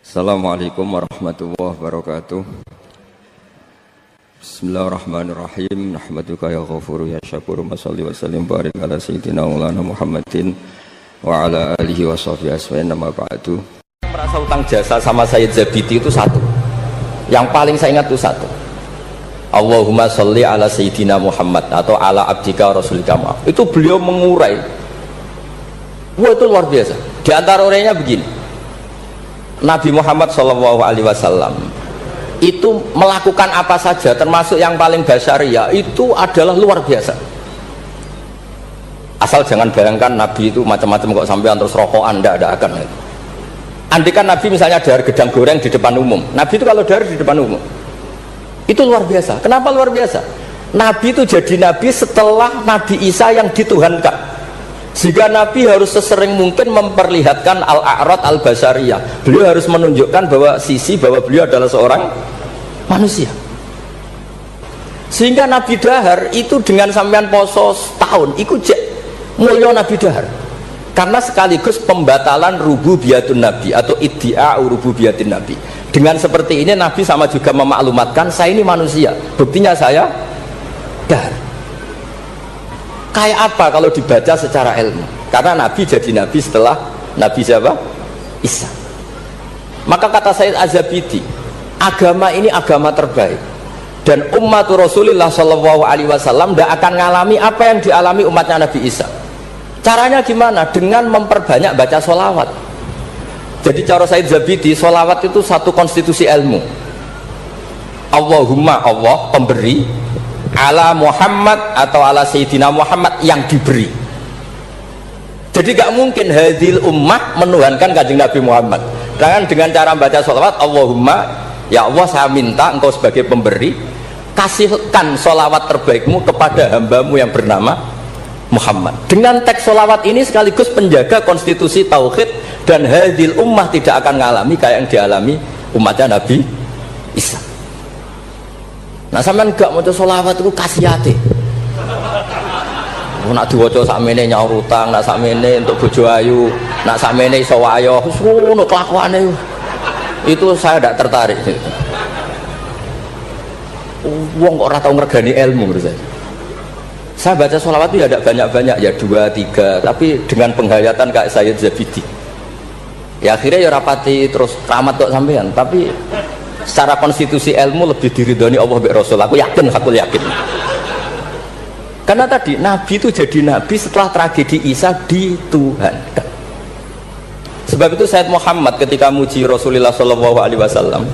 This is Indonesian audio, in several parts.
Assalamualaikum warahmatullahi wabarakatuh. Bismillahirrahmanirrahim. Nahmaduka ya ghafuru ya syakuru. Mashalli wa sallim barik ala sayyidina maulana Muhammadin wa ala alihi wa sahbihi asma'in. Nama ba'du. Merasa utang jasa sama Sayyid Zabidi itu satu. Yang paling saya ingat itu satu. Allahumma sholli ala sayyidina Muhammad atau ala abdika rasulika Muhammad. Itu beliau mengurai. Wah, itu luar biasa. Di antara urainya begini. Nabi Muhammad SAW itu melakukan apa saja termasuk yang paling basyariah itu adalah luar biasa. Asal jangan bayangkan Nabi itu macam-macam kok sampean terus rokokan, ada akan itu. Andikan Nabi misalnya dahar gedang goreng di depan umum, Nabi itu kalau dahar di depan umum itu luar biasa. Kenapa luar biasa? Nabi itu jadi Nabi setelah Nabi Isa yang dituhankan, sehingga Nabi harus sesering mungkin memperlihatkan al-a'rad al-basyariyah. Beliau harus menunjukkan bahwa beliau adalah seorang manusia. Sehingga Nabi dahar itu dengan sampean poso setahun ikut cek mulya Nabi dahar, karena sekaligus pembatalan rububiyatun Nabi atau iddia'u rububiyatin Nabi. Dengan seperti ini Nabi sama juga memaklumatkan saya ini manusia, buktinya saya dahar. Kayak apa kalau dibaca secara ilmu? Karena Nabi jadi Nabi setelah Nabi siapa? Isa. Maka kata Sayyid Az-Zabidi, agama ini agama terbaik, dan umat Rasulullah SAW tidak akan mengalami apa yang dialami umatnya Nabi Isa. Caranya gimana? Dengan memperbanyak baca sholawat. Jadi cara Sayyid Zabidi, sholawat itu satu konstitusi ilmu. Allahumma, Allah pemberi, ala Muhammad atau ala Sayyidina Muhammad yang diberi. Jadi gak mungkin hadil ummah menuhankan kanjeng Nabi Muhammad. Dengan cara membaca sholawat, Allahumma, ya Allah saya minta engkau sebagai pemberi, kasihkan sholawat terbaikmu kepada hambamu yang bernama Muhammad. Dengan teks sholawat ini sekaligus penjaga konstitusi tauhid, dan hadil ummah tidak akan mengalami kayak yang dialami umatnya Nabi Isa. Nah, sampean gak maca sholawat itu kasihate. Nak diwaca sakmene nyaur utang, nak sakmene untuk bojo ayu, nak sakmene iso wayo, wis ngono kelakuane. Itu saya tidak tertarik. Wong kok ora tau ngregani ilmu menurut saya. Saya baca sholawat itu ya tidak banyak-banyak, ya 2, 3, tapi dengan penghayatan kayak Sayyid Zabidi. Ya akhirnya ya rapati terus keramat kok sampean, tapi secara konstitusi ilmu lebih diridhoni Allah bi Rasul. Aku yakin. Karena tadi Nabi itu jadi Nabi setelah tragedi Isa dituhankan. Sebab itu Sayyid Muhammad ketika muji Rasulullah SAW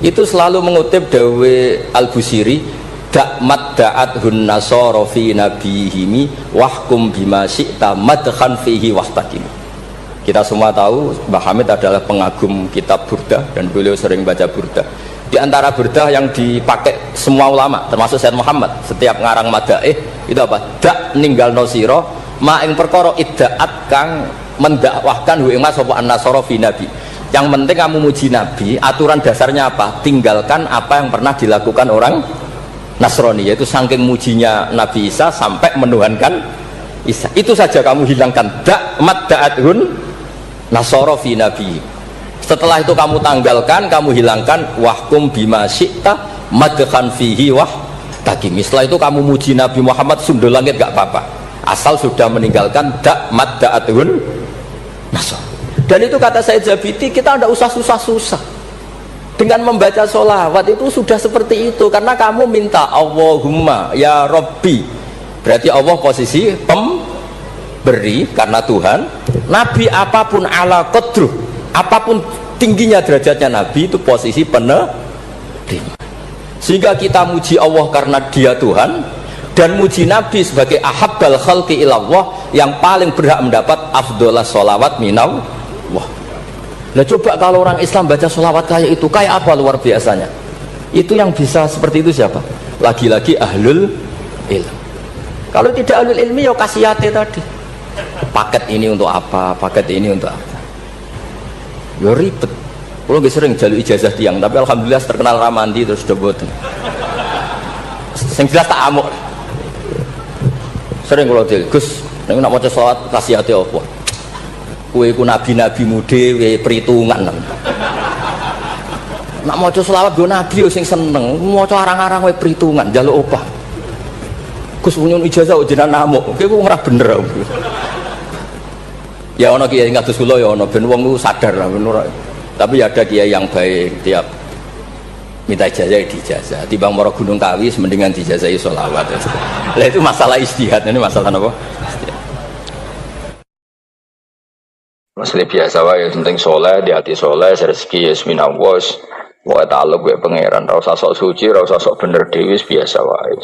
itu selalu mengutip dawe Al-Busiri, da'mat da'athun nasara fi nabihimi wahkum bima syi'ta madkhan fihi wastaqim. Kita semua tahu Mbah Hamid adalah pengagum kitab Burdah dan beliau sering baca Burdah. Di antara Burdah yang dipakai semua ulama termasuk Sayyid Muhammad setiap ngarang madaih itu apa? Dak ninggal nosiro ma ing perkara iddaat kang mendakwahkan hu ing mas sapa an-nasara fi nabi. Yang penting kamu muji Nabi, aturan dasarnya apa? Tinggalkan apa yang pernah dilakukan orang Nasrani, yaitu saking mujinya Nabi Isa sampai menuhankan Isa. Itu saja kamu hilangkan. Dak madda'athun nasara fi nabi. Setelah itu kamu tanggalkan, kamu hilangkan wahkum bima syi'ta madkhan fihi wah takim. Setelah itu kamu muji Nabi Muhammad sundul langit gak apa-apa, asal sudah meninggalkan dak madda'athun nasara. Dan itu kata Sayyid Zabidi, kita tidak usah susah-susah dengan membaca sholawat, itu sudah seperti itu. Karena kamu minta Allahumma ya Rabbi, berarti Allah posisi pemberi karena Tuhan. Nabi apapun ala qadruh, apapun tingginya derajatnya Nabi, itu posisi penerima. Sehingga kita muji Allah karena dia Tuhan, dan muji Nabi sebagai ahabbal khalqi ilallah, yang paling berhak mendapat afdholas sholawat minallah. Nah coba kalau orang Islam baca sholawat kayak itu, kayak apa luar biasanya. Itu yang bisa seperti itu siapa? Lagi-lagi ahlul ilm. Kalau tidak ahlul ilmi ya kasihate tadi, paket ini untuk apa, paket ini untuk apa, ya ribet. Kalau nggak sering jalur ijazah tiang, tapi alhamdulillah terkenal ramandi terus sudah boten. Yang jelas tak amuk. Sering kalau dia Gus, nek nak maca sholawat kasihate apa? Kowe iku nabi-nabi mude perhitungan. Nak maca selawat go nabi yo sing seneng, maca arang-arang wae perhitungan njaluk opah. Gus nyun ijazah jenengan namuk, kowe ora bener. Ya ana kiai kados kula ya ana ben wong ku sadar lah bener. Tapi ada kiai yang baik, tiap minta ijazah dijazah. Timbang mara Gunung Kawi mendingan dijazahi selawat. Lah itu masalah istihad, ini masalah apa? Masalah biasa wae, penting soleh, di hati soleh, rezeki yasmina was. Wae ta'alluq gue pangeran, ora usah sok suci, ora usah sok bener dhewe biasa wae.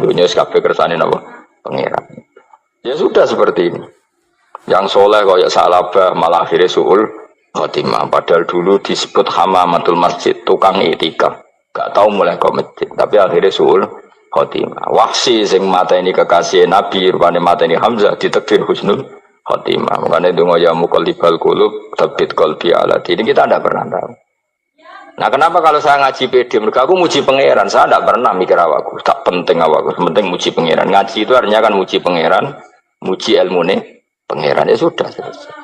Dunya wis kabeh kersane napa? Pangeran. Ya sudah seperti ini. Yang soleh kaya salabah malah akhirnya suul khotimah. Padahal dulu disebut hamamatul masjid, tukang itikaf. Gak tahu mulai ke masjid, tapi akhirnya suul khotimah. Wahsi sing mata ini kekasih Nabi, rupanya mata ini Hamzah ditakdir husnul khotimah. Makanya donga ya muqallibal qulub tsabbit qalbi ala dini. Kita tidak pernah tahu. Nah kenapa kalau saya ngaji PD, mereka aku muji pangeran, saya tidak pernah mikir awakku, tak penting awakku, penting muji pangeran. Ngaji itu artinya kan muji pangeran, muji ilmu nih pangeran, ya sudah selesai.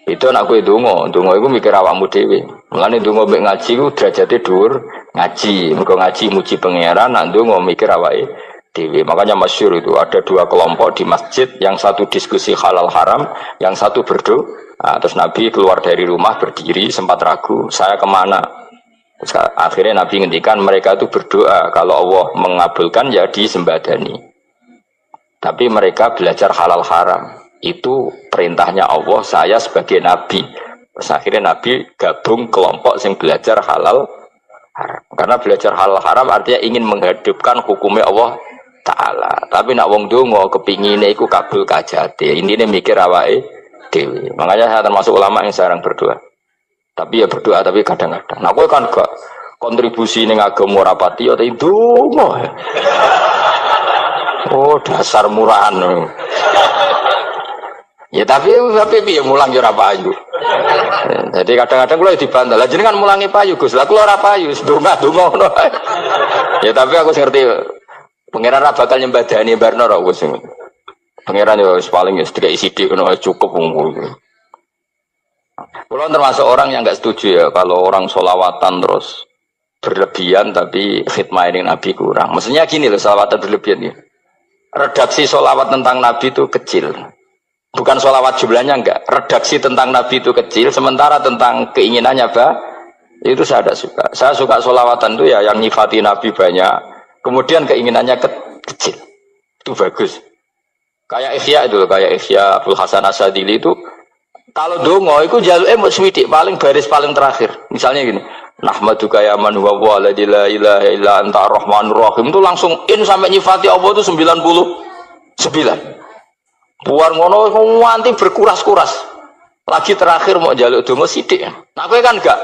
Itu anakku itu dongo itu mikir awakmu dewi. Mulane dongo mbek ngaji itu derajatnya dhuwur, ngaji, mergo ngaji muji pangeran, nak dongo mikir awake dewi. Makanya masyhur itu ada dua kelompok di masjid, yang satu diskusi halal haram, yang satu berdoa. Nah, terus Nabi keluar dari rumah berdiri sempat ragu, saya kemana? Terus, akhirnya Nabi ngendikan mereka itu berdoa kalau Allah mengabulkan ya disembadani. Tapi mereka belajar halal haram. Itu perintahnya Allah, saya sebagai Nabi. Terus akhirnya Nabi gabung kelompok yang belajar halal haram. Karena belajar halal haram artinya ingin menghidupkan hukumnya Allah Ta'ala. Tapi nak wong dongo kepingine iku kabul kajate. Intine mikir awake dewi. Makanya saya termasuk ulama yang jarang berdoa. Tapi ya berdoa tapi kadang-kadang. Nah, kowe kan gak kontribusi ning agama rapati ya itu. Oh, dasar murahan. Ya tapi piye mulang yo ora payu. Jadi kadang-kadang kula dibantah. Lah jenengan mulangi payu, Gus. Lah kula ora payu, donga-donga ngono. Ya tapi aku ngerti pangeran ra bakal nyembadani barno ra Gus. Pangeran yo paling wis dikai sithik ngono cukup ngono. Kalau termasuk orang yang nggak setuju ya kalau orang solawatan terus berlebihan tapi khidmah ini Nabi kurang. Maksudnya gini loh, solawatan berlebihan ya. Redaksi solawat tentang Nabi itu kecil. Bukan solawat jumlahnya enggak. Redaksi tentang Nabi itu kecil. Sementara tentang keinginannya itu saya tidak suka. Saya suka solawatan itu ya yang nyifati Nabi banyak. Kemudian keinginannya kecil. Itu bagus. Kayak Ihya itu, kayak Ihya Abdul Hasan Asadili itu. Kalau dongo itu jaluknya mau swidik paling baris paling terakhir. Misalnya gini, nahmaduka ya man huwa la ilaha illa anta rahmanur rahim, itu langsung in sampai nyifati Allah itu 99. Buar ngono nganti berkuras-kuras. Lagi terakhir mau jaluk dongo sidik. Nah kowe kan enggak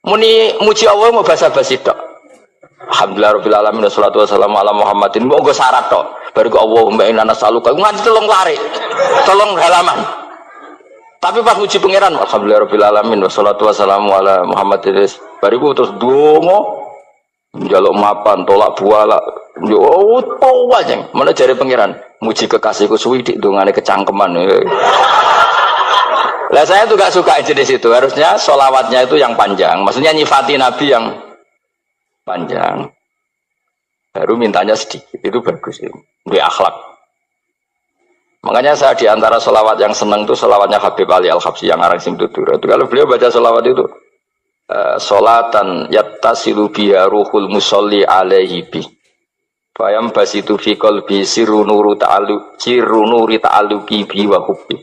muni muji Allah mau basa-basi tok. Alhamdulillah rabbil alamin wassalatu wassalamu ala Muhammadin. Mau go syarat tok. Baru ke Allahumma inna nas'aluka nganti telung lari. Telung halaman. Tapi pas muji pangeran, alhamdulillah rabbil alamin wassalatu wassalamu ala Muhammadin. Bariku terus dongo njaluk mapan, tolak buala. Yo to wae. Mana jare pangeran, muji kekasihku suwidik dongane kecangkeman. Lah saya tuh gak suka jenis itu. Harusnya sholawatnya itu yang panjang. Maksudnya nyifati Nabi yang panjang. Baru mintanya sedikit. Itu bagus itu. Dia akhlak. Makanya saya diantara sholawat yang senang itu sholawatnya Habib Ali Al-Habsyi yang arang sing tutur. Itu kalau beliau baca sholawat itu sholatan yattasilu biha ruhul musolli alaihi bi fayam basitu fi qalbi sirru nuri ta'alluqi bi wa hubbi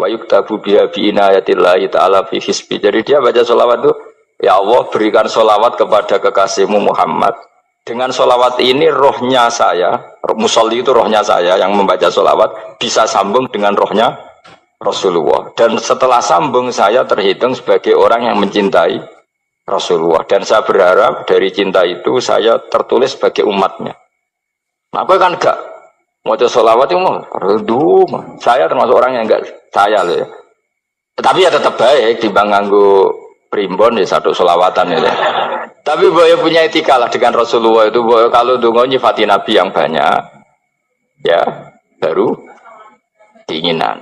wa yuktabu biha bi inayatillahi ta'ala fi hisbi. Jadi dia baca sholawat itu, ya Allah berikan sholawat kepada kekasihmu Muhammad. Dengan sholawat ini rohnya saya, musolli itu rohnya saya yang membaca sholawat bisa sambung dengan rohnya Rasulullah. Dan setelah sambung saya terhitung sebagai orang yang mencintai Rasulullah. Dan saya berharap dari cinta itu saya tertulis sebagai umatnya. Nah, aku kan enggak mau sholawat itu mau, saya termasuk orang yang enggak saya loh ya. Tapi ya tetap baik dibanding nganggo primbon ya satu sholawatan ya. Tapi boleh punya etika lah dengan Rasulullah itu. Boleh kalau dongo nyifati Nabi yang banyak, ya baru keinginan.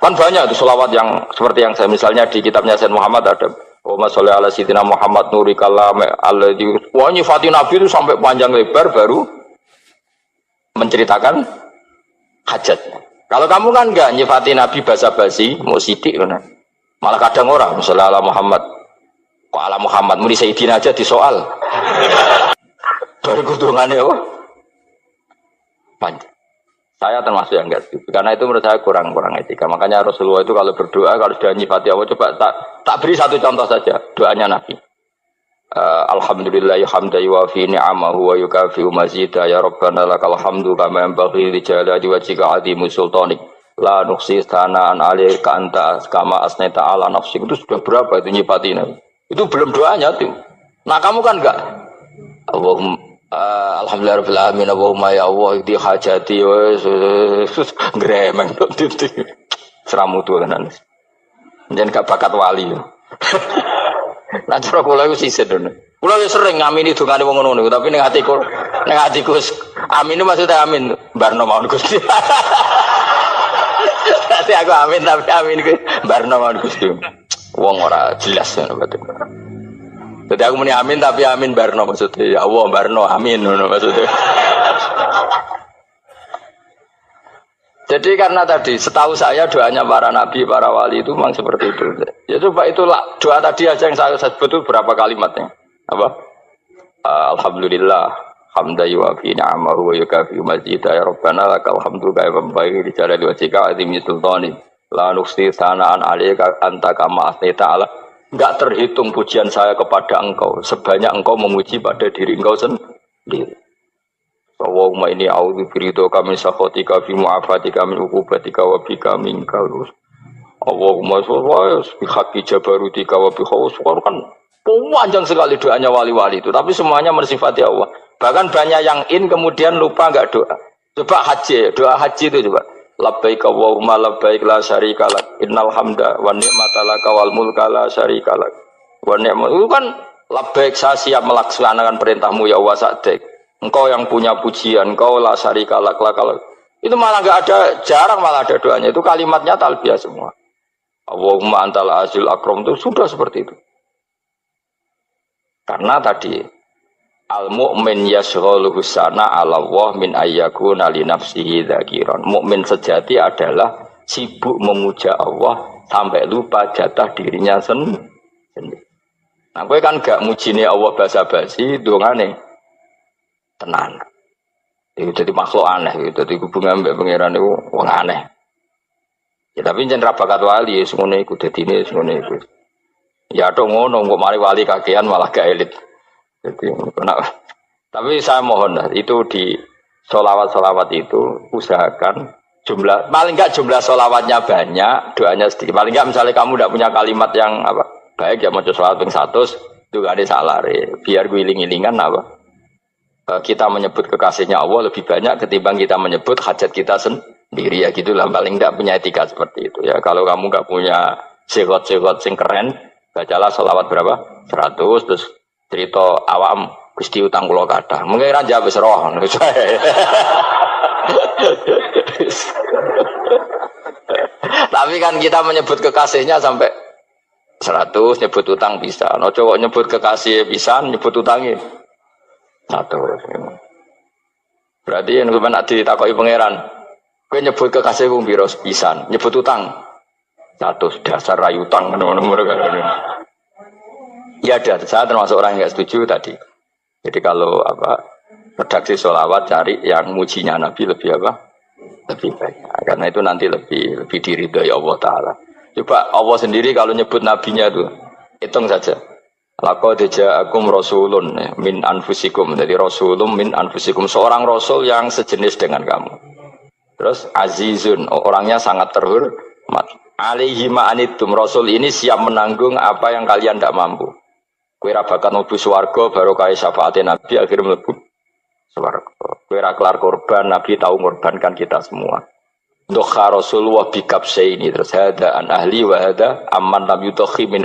Kan banyak itu sholawat yang seperti yang saya misalnya di kitabnya Sayyid Muhammad ada Allahumma sholli ala sayyidina Muhammad nuri kalam alladzi wa nyifati nabi itu sampai panjang lebar baru menceritakan hajatnya. Kalau kamu kan enggak nyifati nabi basa-basi mau sidik kan. Malah kadang orang misalnya ala Muhammad kok ala Muhammad muni sayyidina aja disoal. Baru kudungannya panjang. Saya termasuk yang enggak setuju karena itu menurut saya kurang etika. Makanya Rasulullah itu kalau berdoa kalau sudah nyifati Allah coba tak beri satu contoh saja doanya Nabi. Alhamdulillah hamdan yuwafi ni'amahu wa yukafi'u mazida ya rabbana lakal hamdu kama yanbaghi li jalali wajhika 'azimi sultanik la nuhsi tsana'an 'alaika anta kama asnaita 'ala nafsik. Itu sudah berapa itu nyifati Nabi? Itu belum doanya tuh. Nah, kamu kan enggak Allahumma alhamdulillahirabbil alamin Allahumma ya Allah di hajati wes gremeng titik seramutu tenan. Njen gak bakat wali. Nah cara kula iku sisih dene. Kula yo sering ngamini dongane wong ngono tapi ning atiku amin itu maksudnya amin barno mawon Gusti. Dadi aku amin tapi amin ku barno mawon Gusti. Wong ora jelas ngono betul. Jadi aku muni amin tapi amin barno maksudnya ya Allah barno amin maksudnya. Jadi karena tadi setahu saya doanya para nabi para wali itu memang seperti itu. Ya coba itulah doa tadi aja yang saya sebut itu berapa kalimatnya? Apa? Alhamdulillah hamdan yuwafi ni'amahu wa yukafi mazida ya rabbana lakal hamdu kama yanbaghi li jalali wajhika 'azimi sultanik la nuhsi tsana'an 'alaika anta kama asnaita 'ala. Enggak terhitung pujian saya kepada engkau sebanyak engkau memuji pada diri engkau sendiri. Allahumma inni a'udzu biridhoka min sakhatika fi mu'afatika min uqubatika wa bika minka. Allahumma sholli bi haqqi jabarutika wa bi khawsuka kan panjang sekali doanya wali-wali itu tapi semuanya mensifati Allah. Bahkan banyak yang kemudian lupa enggak doa. Coba haji, doa haji itu coba. Labbaik Allahumma labbaik la syarika lak innal hamda wa ni'mata laka wal mulka la syarika lak wa ni'mat itu kan labbaik saya siap melaksanakan perintahmu ya Allah sa'dik engkau yang punya pujian engkau la syarika lak itu malah enggak ada jarang malah ada doanya itu kalimatnya talbiyah semua Allahumma antal azil akram itu sudah seperti itu karena tadi al-mu'min yashghaluhu sana 'ala Allah min ayyakuna li nafsihi dzakiran. Mukmin sejati adalah sibuk memuja Allah sampai lupa jatah dirinya sendiri. Nah, kowe kan gak mujine Allah basa-basi, dongane tenan. Itu jadi makhluk aneh, itu jadi hubungan mbek pangeran itu wong aneh. Ya tapi jen ra bakat wali ngono iku dadine ngono iku. Ya tok ngono kok mari wali kakean malah gak elit. Jadi, tapi saya mohon itu di sholawat itu usahakan jumlah paling enggak jumlah sholawatnya banyak doanya sedikit paling enggak misalnya kamu tidak punya kalimat yang apa baik ya mau sholawat ping 100 itu gak ada salah biar guling-gilingan apa kita menyebut kekasihnya Allah lebih banyak ketimbang kita menyebut hajat kita sendiri ya gitulah paling enggak punya etika seperti itu ya kalau kamu enggak punya segot-segot sing keren bacalah sholawat berapa 100 terus cerita awam Gusti utang kula kathah. Mungkin ra jawab wis roh. Tapi kan kita menyebut kekasihnya sampai 100 nyebut utang bisa. Ojo kok nyebut kekasih pisan nyebut utangi 100. Berarti yen sampeyan ditakoki pangeran, kowe nyebut kekasih wong pira pisan, nyebut utang 100 dasar ra utang ngono-ngono. Ya ada, saya termasuk orang yang nggak setuju tadi. Jadi kalau redaksi sholawat cari yang mujinya Nabi lebih lebih banyak. Karena itu nanti lebih diridhoi Allah Taala. Coba Allah sendiri kalau nyebut nabinya itu hitung saja. Laqad ja'akum rasulun min anfusikum. Jadi rasulun min anfusikum seorang rasul yang sejenis dengan kamu. Terus azizun orangnya sangat terhormat. Alaihi ma'anitum rasul ini siap menanggung apa yang kalian tidak mampu. Kowe ra bakat mlebu swarga barokah syafaate Nabi akhirnya mlebu swarga. Kowe ra kelar korban Nabi tahu mengorbankan kita semua. Dokha Rasulullah bikabsaini terus hada an ahli wa hada amman lam yudhi min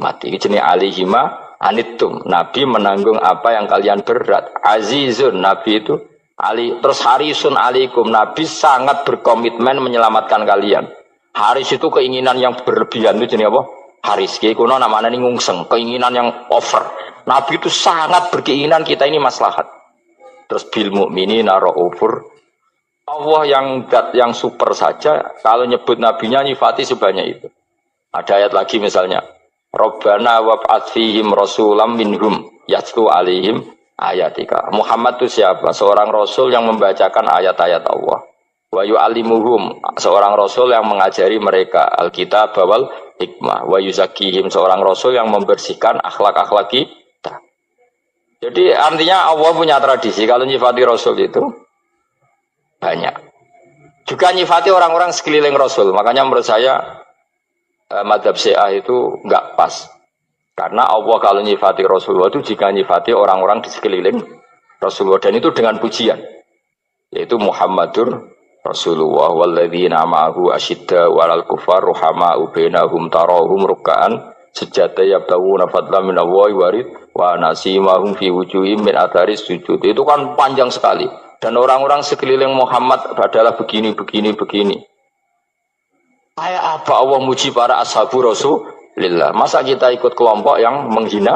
mati jenenge alihima anittum Nabi menanggung apa yang kalian berat. Azizun Nabi itu ali terus harisun alaikum Nabi sangat berkomitmen menyelamatkan kalian. Haris itu keinginan yang berlebihan itu jenenge apa? Haris kiai kuno namanya nih ngungseng, keinginan yang over. Nabi itu sangat berkeinginan kita ini maslahat. Terus bil mukminina raufur. Allah yang super saja kalau nyebut nabinya nyifati sebanyak itu. Ada ayat lagi misalnya, Rabbana wab'ats fihim rasulam minhum yatlu alaihim ayatika. Muhammad itu siapa? Seorang rasul yang membacakan ayat-ayat Allah. Wa yu'allimuhum, seorang rasul yang mengajari mereka alkitab wal hikmah. Wa yuzakkihim, seorang rasul yang membersihkan akhlak-akhlak kita. Jadi artinya Allah punya tradisi kalau nyifati rasul itu banyak. Juga nyifati orang-orang sekeliling rasul. Makanya menurut saya madhab Syiah itu enggak pas. Karena Allah kalau nyifati Rasulullah itu jika nyifati orang-orang di sekeliling Rasulullah, dan itu dengan pujian, yaitu Muhammadur Rasulullah walladzina ma'ahu asyidda walal kufar ruhama'u bainahum tarahum ruk'an sujada yabtaguna fadlan minallahi warid wa nasimahum fi wujuhim min atharis sujud. Itu kan panjang sekali, dan orang-orang sekeliling Muhammad adalah begini. Kayak apa Allah muji para ashabu Rasulillah? Masa kita ikut kelompok yang menghina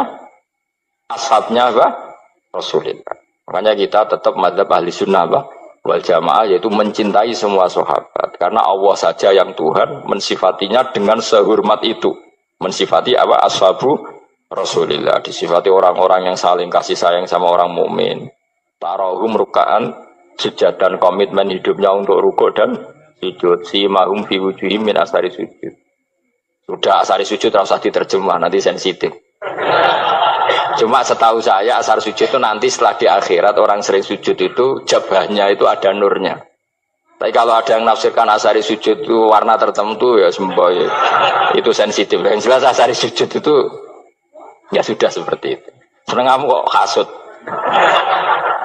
ashabnya Rasulillah? Makanya kita tetap madzhab ahli sunnah wal jamaah, yaitu mencintai semua sahabat. Karena Allah saja yang Tuhan mensifatinya dengan sehormat itu. Mensifati ashabu Rasulillah. Disifati orang-orang yang saling kasih sayang sama orang mukmin. Tarahum ruk'an, sujud dan komitmen hidupnya untuk rukuk dan sujud. Si mahum fi wujuhim min asari sujud. Sudah asari sujud harus diterjemah, nanti sensitif. Cuma setahu saya asar sujud itu nanti setelah di akhirat orang sering sujud itu jabahnya itu ada nurnya. Tapi kalau ada yang nafsirkan asari sujud itu warna tertentu ya semboy. Itu sensitif. Yang jelas asari sujud itu ya sudah seperti itu. Seneng kamu kok hasut.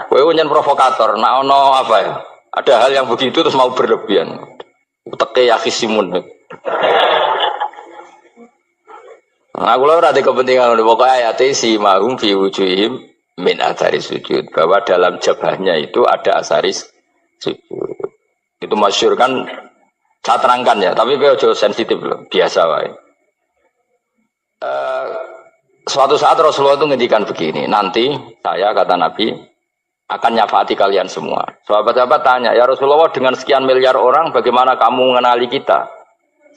Kowe nyen provokator, nak ono apa ya? Ada hal yang begitu terus mau berlebihan. Uteke ya khisimun. Nah, aku ora ada kepentingan pokoknya ayat si mahum fi wujuhim min athari sujud, bahwa dalam jabahnya itu ada asaris sujud. Itu masyhur kan, saya terangkan ya, tapi ojo sensitif loh, biasa wae. Suatu saat Rasulullah itu ngendikan begini, nanti saya kata Nabi akan nyafaati kalian semua. Sahabat-sahabat tanya, ya Rasulullah dengan sekian miliar orang bagaimana kamu mengenali kita?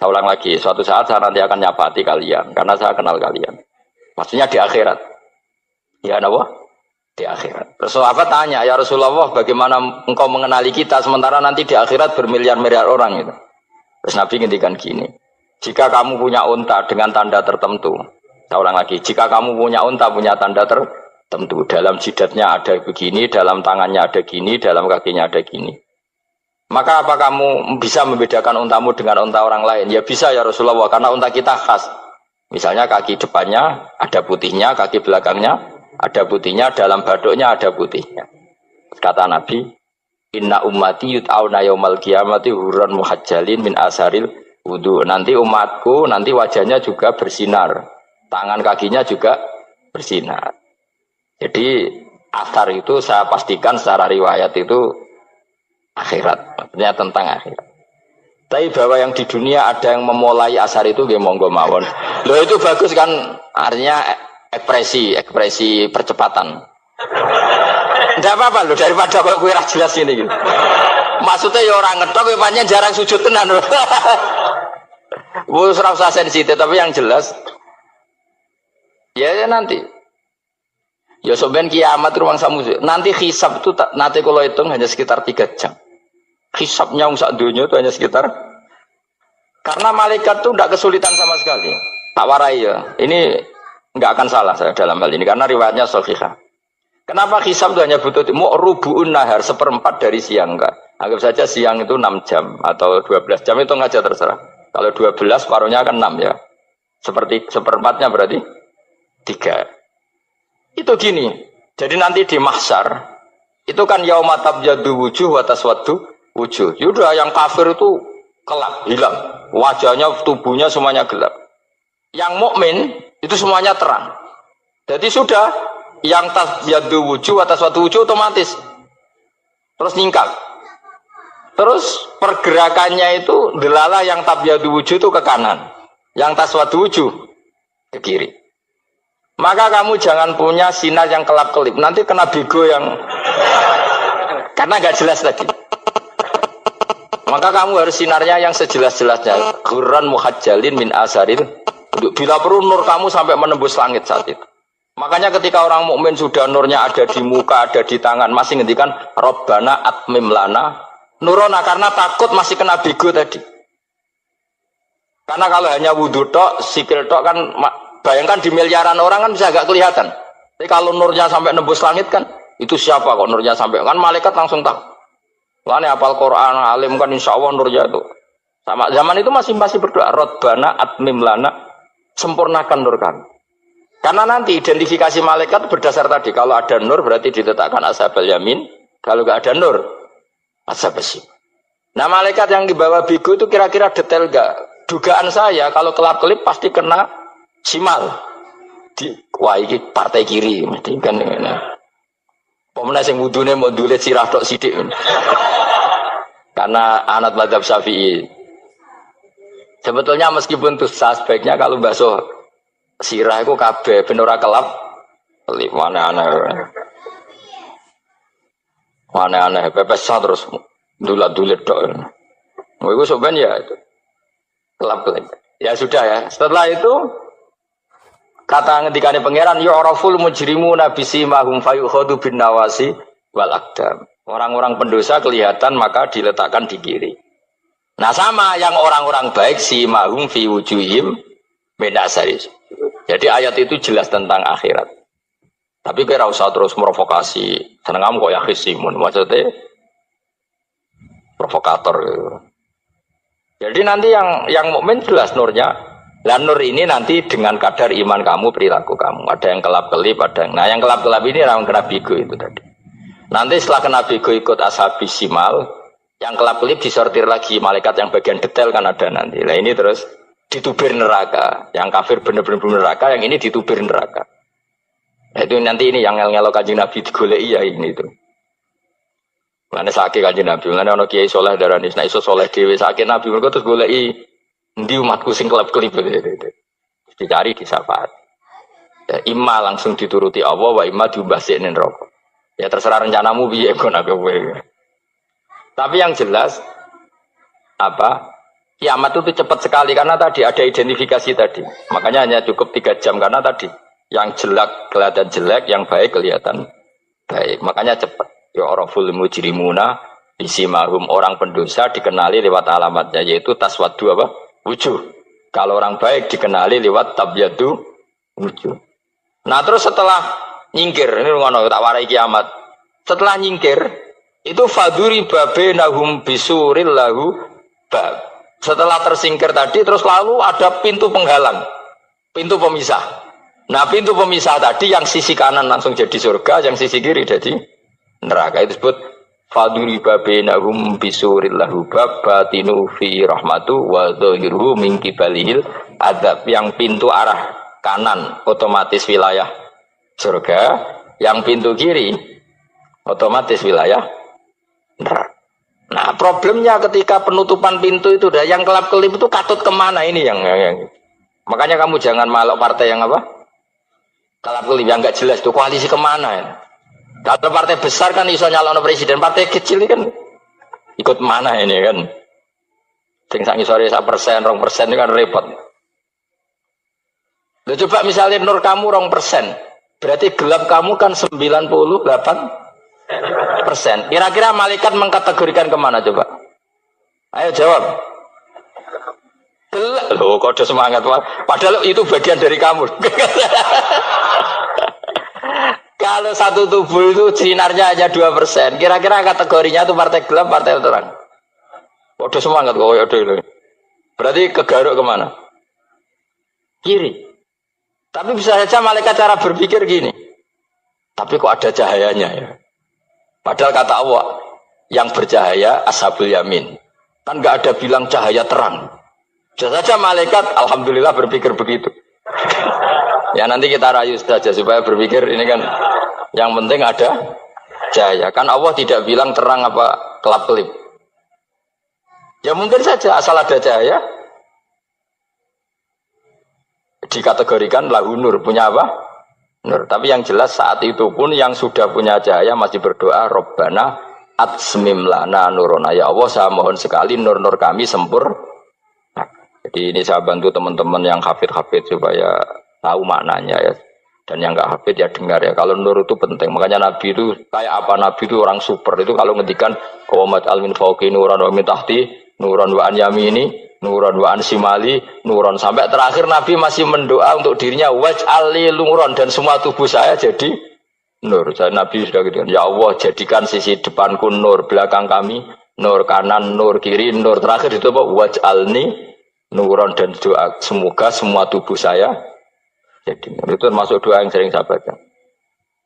Saya ulang lagi, suatu saat saya nanti akan nyafaati kalian karena saya kenal kalian. Maksudnya di akhirat. Ya Allah, di akhirat. Terus sahabat tanya, ya Rasulullah bagaimana engkau mengenali kita sementara nanti di akhirat bermiliar-miliar orang itu. Terus Nabi ngendikan gini, jika kamu punya unta dengan tanda tertentu, saya ulang lagi, jika kamu punya unta punya tanda tertentu, dalam jidatnya ada begini, dalam tangannya ada gini, dalam kakinya ada gini, maka apa kamu bisa membedakan untamu dengan unta orang lain? Ya bisa ya Rasulullah, karena unta kita khas. Misalnya kaki depannya ada putihnya, kaki belakangnya ada putihnya, dalam baduknya ada putihnya. Kata Nabi, inna ummati yut'auna yaumal qiyamati hurran muhajjalin min asaril wudu. Nanti umatku nanti wajahnya juga bersinar, tangan kakinya juga bersinar. Jadi asar itu saya pastikan secara riwayat itu akhirat, maksudnya tentang akhirat. Tapi bahwa yang di dunia ada yang memulai asar itu ya monggo mawon. Loh itu bagus kan, artinya ekspresi percepatan. Tidak apa-apa loh, daripada kalau gue jelas ini gitu. Maksudnya ya orang ngetok ya panjang jarang sujud tenan. Wes ora usah sensitif, tapi yang jelas ya nanti. Ya soben kiamat ruang samu. Nanti hisab itu nanti kalau hitung hanya sekitar 3 jam. Hisabnya sak dunia itu hanya sekitar, karena malaikat itu tidak kesulitan sama sekali. Tak warai ya. Ini nggak akan salah saya dalam hal ini karena riwayatnya sahihah. Kenapa hisab itu hanya butuh mau rubu'un nahar, 1/4 dari siang enggak? Anggap saja siang itu 6 jam atau 12 jam itu aja terserah. Kalau 12 paruhnya kan 6 ya. Seperti 1/4-nya berarti 3. Itu gini, jadi nanti di mahsyar itu kan yaumatab jadu wujuh wa taswaddu wujuh. Yaudah yang kafir itu kelap, hilang, wajahnya, tubuhnya semuanya gelap. Yang mukmin itu semuanya terang. Jadi sudah yang tasyadu wujuh wa taswaddu wujuh otomatis terus nyingkap. Terus pergerakannya itu delala yang tabyadu wujuh itu ke kanan, yang taswaddu wujuh ke kiri. Maka kamu jangan punya sinar yang kelap-kelip. Nanti kena bego yang karena nggak jelas tadi. Maka kamu harus sinarnya yang sejelas-jelasnya. Ghurran muhajjalin min asarin. Bila perlu nur kamu sampai menembus langit saat itu. Makanya ketika orang mukmin sudah nurnya ada di muka, ada di tangan, masih ngendikan Rabbana atmim lana nurona, karena takut masih kena bego tadi. Karena kalau hanya wudhu tok, sikil tok kan, bayangkan di miliaran orang kan bisa agak kelihatan. Tapi kalau nurnya sampai nembus langit kan, itu siapa kok nurnya sampai, kan malaikat langsung tahu. Makanya hafal Quran, alim kan insya Allah nurnya itu. Sama zaman itu masih berdoa, Rabbana atmim lana, sempurnakan nur kami. Karena nanti identifikasi malaikat berdasar tadi, kalau ada nur berarti diletakkan ashabul yamin, kalau nggak ada nur, ashabul shimal. Nah malaikat yang dibawa bigo itu kira-kira detail nggak? Dugaan saya kalau kelap-kelip pasti kena simal. Wah ini partai kiri, mesti kan ini. Pemenang yang wudhunya mau dulit sirah tok sidik. Karena anak mazhab Syafi'i. Sebetulnya meskipun itu sebaiknya kalau basuh sirah itu kabeh ben ora kelap. Mana-aneh pepes terus dulat-dulit tok. Iku soben ya itu. Kelap-kelip. Ya sudah ya. Setelah itu kata ngendikane pangeran yu'raful mujrimuna bisimahum fayukhadu bin nawasi wal aqdam. Orang-orang pendosa kelihatan maka diletakkan di kiri. Nah sama yang orang-orang baik simahum fi wujuhim min asari. Jadi ayat itu jelas tentang akhirat. Tapi kira usah terus provokasi. Seneng kamu kok ya khisimun. Maksudnya provokator gitu. Jadi nanti yang mukmin jelas nurnya. Dan nur ini nanti dengan kadar iman kamu, perilaku kamu. Ada yang kelap-kelip, ada yang... Nah yang kelap-kelip ini orang kena bigo itu tadi. Nanti setelah kena bigo ikut ashabis simal, yang kelap-kelip disortir lagi. Malaikat yang bagian detail kan ada nanti. Nah ini terus ditubir neraka. Yang kafir benar-benar neraka, yang ini ditubir neraka. Nah itu nanti ini yang ngel-ngelok Kanjeng Nabi digoleki ya ini itu. Mana sakit Kanjeng Nabi, mana ono kiai soleh darani, nek iso soleh dhewe sakit Nabi mergo terus goleki endi umatku sing kelap-kelip itu. Dicari di syafaat. Ya imma langsung dituruti Allah wa imma diumbasine neraka. Ya terserah rencanamu piye kon aku kowe. Tapi yang jelas apa? Kiamat itu cepat sekali karena tadi ada identifikasi tadi. Makanya hanya cukup 3 jam karena tadi yang jelek kelihatan jelek, yang baik kelihatan baik. Makanya cepat. Ya oraful mujrimuna bisimahum, orang pendosa dikenali lewat alamatnya yaitu taswaddu apa? Wujuh. Kalau orang baik dikenali lewat tabyadu wujuh. Nah terus setelah nyingkir, ini ngono tak warai kiamat. Setelah nyingkir itu faduri babenahum bisuril lahu bab. Setelah tersingkir tadi terus lalu ada pintu penghalang, pintu pemisah. Nah pintu pemisah tadi yang sisi kanan langsung jadi surga, yang sisi kiri jadi neraka. Itu disebut faduri babenahum bisuril lahu bab batinu fi rahmatu wa dhahiruhu min qibalihil adab. Yang pintu arah kanan otomatis wilayah surga, yang pintu kiri otomatis wilayah neraka. Nah problemnya ketika penutupan pintu itu dah yang kelap-kelip itu katut kemana ini yang makanya kamu jangan malok partai yang apa kelap-kelip yang nggak jelas itu koalisi kemana ya. Kalau partai besar kan iso nyalon presiden, partai kecil ini kan ikut mana ini kan sing sak ngisore 1%, 2% ini kan repot. Loh, coba misalnya nur kamu 2%, berarti gelap kamu kan 98%. Kira-kira malaikat mengkategorikan kemana coba? Ayo jawab. Gelap. Loh, kode semangat. Padahal itu bagian dari kamu. Kalau satu tubuh itu sinarnya hanya 2%. Kira-kira kategorinya itu partai gelap, partai terang. Kode semangat kok ya dulu. Berarti kegaruk kemana? Kiri. Tapi bisa saja malaikat cara berpikir gini. Tapi kok ada cahayanya ya? Padahal kata Allah, yang bercahaya ashabul yamin. Kan nggak ada bilang cahaya terang. Bisa saja malaikat, alhamdulillah berpikir begitu. Ya nanti kita rayu saja supaya berpikir ini kan yang penting ada cahaya. Kan Allah tidak bilang terang apa kelap-kelip. Ya mungkin saja asal ada cahaya. dikategorikan lahu nur, punya apa? Nur. Tapi yang jelas saat itu pun yang sudah punya cahaya masih berdoa, Rabbana atsmim lana nurona. Ya Allah, saya mohon sekali nur-nur kami sempurna. Jadi ini saya bantu teman-teman yang hafid-hafid supaya tahu maknanya ya. Dan yang nggak hafid ya dengar ya. Kalau nur itu penting. Makanya Nabi itu kayak apa? Nabi itu orang super. Itu kalau ngendikan qawamat al-min fauqi nuran wa min tahti nuran wa an yamini nuran wa an simali nuran, sampai terakhir Nabi masih mendoa untuk dirinya waj'alli nuran, dan semua tubuh saya jadi nur. Saya Nabi sudah gitu. Ya Allah, jadikan sisi depanku nur, belakang kami nur, kanan nur, kiri nur. Terakhir itu apa? Waj'alni nuron, dan doa semoga semua tubuh saya jadi nur. Itu termasuk doa yang sering saya baca.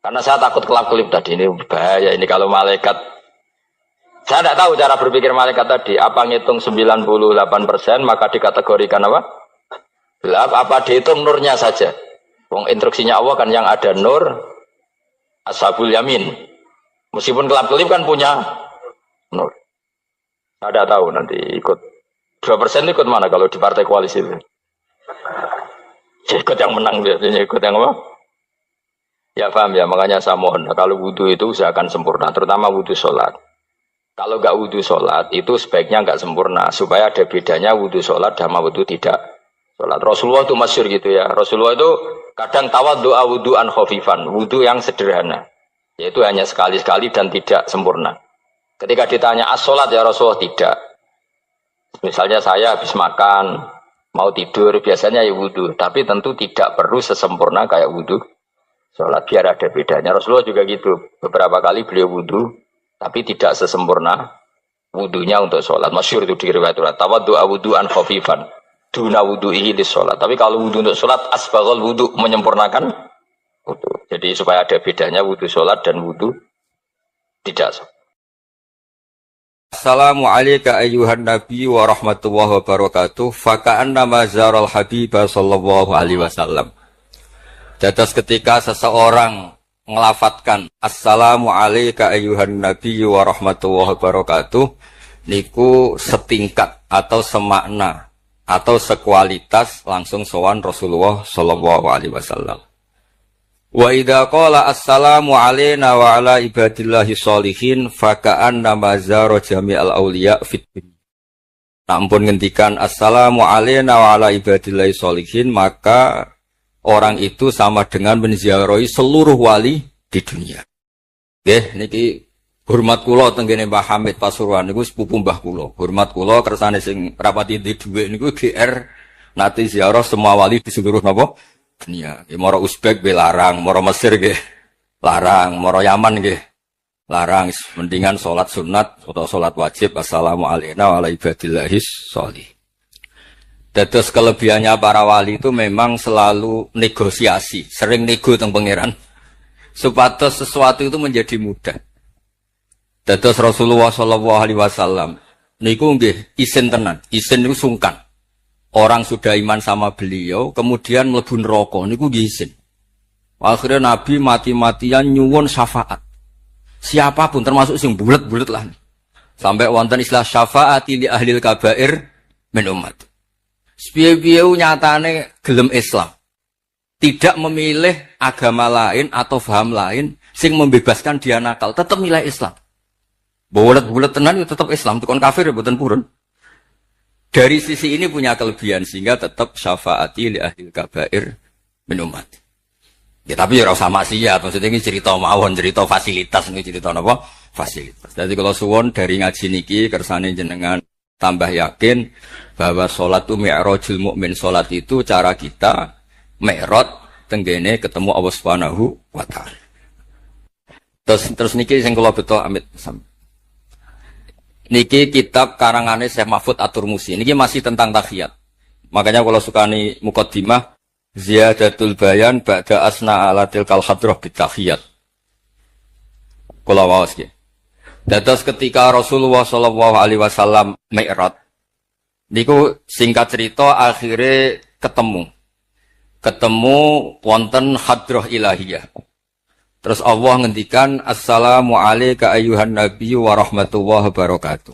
Karena saya takut kelap-kelip tadi, ini bahaya ini kalau malaikat. Saya tidak tahu cara berpikir malaikat tadi. Apa ngitung 98% maka dikategorikan apa? Gelap. Apa dihitung nurnya saja? Wong instruksinya Allah kan yang ada nur ashabul yamin. Meskipun kelap-kelip kan punya nur. Saya tidak tahu nanti ikut 2% ikut mana kalau di partai koalisi itu? Ikut yang menang biasanya, ikut yang apa? Ya paham ya, makanya saya mohon kalau wudhu itu usahakan sempurna, terutama wudhu sholat. Kalau nggak wudhu sholat itu sebaiknya nggak sempurna, supaya ada bedanya wudhu sholat sama wudhu tidak sholat. Rasulullah itu masyhur gitu ya. Rasulullah itu kadang tawaddu'a wudhu'an khafifan, wudhu yang sederhana, yaitu hanya sekali-sekali dan tidak sempurna. Ketika ditanya as-sholat ya Rasulullah, tidak. Misalnya saya habis makan, mau tidur, biasanya ya wudhu, tapi tentu tidak perlu sesempurna kayak wudhu sholat, biar ada bedanya. Rasulullah juga gitu, beberapa kali beliau wudhu tapi tidak sesempurna wudunya untuk sholat. Masyhur itu di riwayat tawaddu'a wudhu'an khafifan duna wudhu'ihi lis sholat. Tapi kalau wudhu untuk sholat asbaghal wudhu, menyempurnakan wudhu. Jadi supaya ada bedanya wudhu sholat dan wudhu tidak sholat. Assalamualaikum ayyuhan nabi wa rahmatullahi wabarakatuh. Faka'anna mazaral habibah sallallahu alaihi wasallam. Dados ketika seseorang ngelafatkan Assalamualaikum ayyuhan nabi wa rahmatullahi wabarakatuh, niku setingkat atau semakna atau sekualitas langsung sowan Rasulullah sallallahu alaihi wasallam. Wa idza qala assalamu alaina wa ala ibadillahi sholihin faka'anna mazara jami'al auliya fit dunya. Ampun ngendikan assalamu alaina wa ala ibadillahi sholihin, maka orang itu sama dengan menziarahi seluruh wali di dunia. Nggih niki hormat kula tenggene Mbah Hamid Pasuruan niku sepupu mbah kula. Hormat kula kersane sing rapati di dhuwit niku GR nate ziarah semua wali di seluruh napa dunia. Moro Uzbek nggih larang, moro Mesir nggih larang, moro Yaman nggih larang. Mendingan salat sunat atau salat wajib assalamu alayna wa ala ibadillahis sholih. Dados kelebihannya para wali itu memang selalu negosiasi, sering nego teng pangeran supados sesuatu itu menjadi mudah. Dados Rasulullah sallallahu alaihi wasallam niku nggih isin tenan, isin niku sungkan. Orang sudah iman sama beliau kemudian mlebu neraka niku nggih isin. Akhirnya Nabi mati-matian nyuwun syafaat. Siapapun termasuk sing bulet-bulet lah. Sampai wonten istilah syafaati li ahlil kabair min umat. Sepiye-piye nyatane gelem Islam. Tidak memilih agama lain atau paham lain sing membebaskan dia nakal, tetap milih Islam. Bulet-bulet tenan itu tetap Islam, tukon kafir mboten purun. Dari sisi ini punya kelebihan sehingga tetap syafaati li ahlil kabair min umat. Ya tapi ora usah maksiat, maksudnya ini cerita mawon, cerita fasilitas ini cerita napa? Fasilitas. Jadi kalau suwon dari ngaji niki kersane jenengan tambah yakin bahwa sholat itu mi'rajul mukmin. Sholat itu cara kita mi'raj tenggene ketemu Allah Subhanahu wa taala. Terus niki sing kula beto amit. Niki kitab karangane Syekh Mahfud At-Turmusi. Niki masih tentang tahiyat. Makanya kalau sukani muqaddimah ziyadatul bayan ba'da asna ala tilkal hadrah bitahiyat. Kula waos nggih. Dados ketika Rasulullah sallallahu alaihi wasallam mi'raj niku singkat cerita akhirnya ketemu wonten hadrah ilahiyah. Terus Allah ngendikan assalamu alayka ayyuhan nabiyyu wa rahmatullahi wabarakatuh.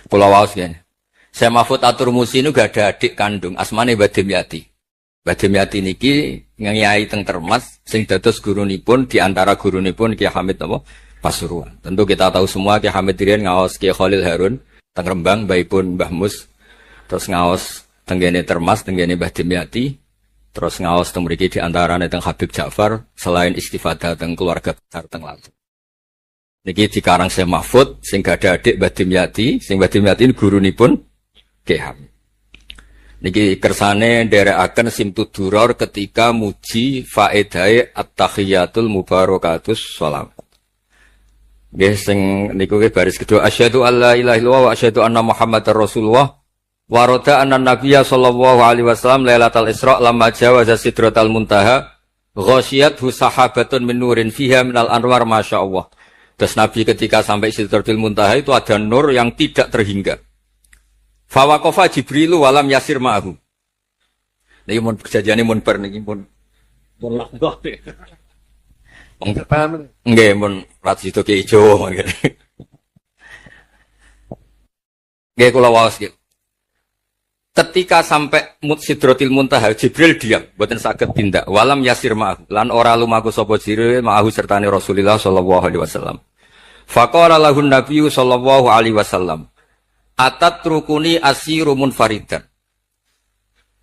Kula waos ngene. Saya Mahfud At-Turmusi niku gak ada adik kandung asmane Mbah Dimyati. Badhe Miyati niki ngiyai teng Termas sing dados gurunipun di antara gurunipun Ki Hamid napa Pasuruan. Tentu kita tahu semua Ki Hamid riyen ngaos Ki Khalil Harun teng Rembang mbaipun Mbah Mus. Terus ngaos teng kene Termas teng kene Badhe Miyati. Terus ngaos teng mriki di antarane teng Habib Ja'far selain istifadah teng keluarga besar teng Lampung. Niki dikarang Syekh Mahfud sing gadah adik Badhe Miyati, sing Badhe Miyati gurunipun Ki Hamid. Niki kersane nderekaken Simtud Duror ketika muji faedahe at-tahiyatul mubarakatus sholawat. Nggih sing niku ke baris kedua asyhadu alla ilaha illallah wa asyhadu anna muhammadar rasulullah wa rada anna nabiyya sallallahu alaihi wasallam lailatul isra lamma jawaza sidratal muntaha ghasyiyathu sahabatun min nurin fiha minal anwar masyaallah. Terus Nabi ketika sampai sidratul muntaha itu ada nur yang tidak terhingga. Fawaqafa Jibrilu walam yasir ma'ahu. Niki mun kejadiane mun bar niki mun langgoh. Nggih mun rat situ ki ijo. Nggih kula waos nggih. Ketika sampai Sidratil Muntaha Jibril diam, mboten saged tindak. Walam yasir ma'ahu lan ora lumaku sapa Jibril ma'ahu sertane Rasulullah sallallahu alaihi wasallam. Faqala lahun nabiyyu sallallahu alaihi wasallam atat rukuni asiru munfaridan.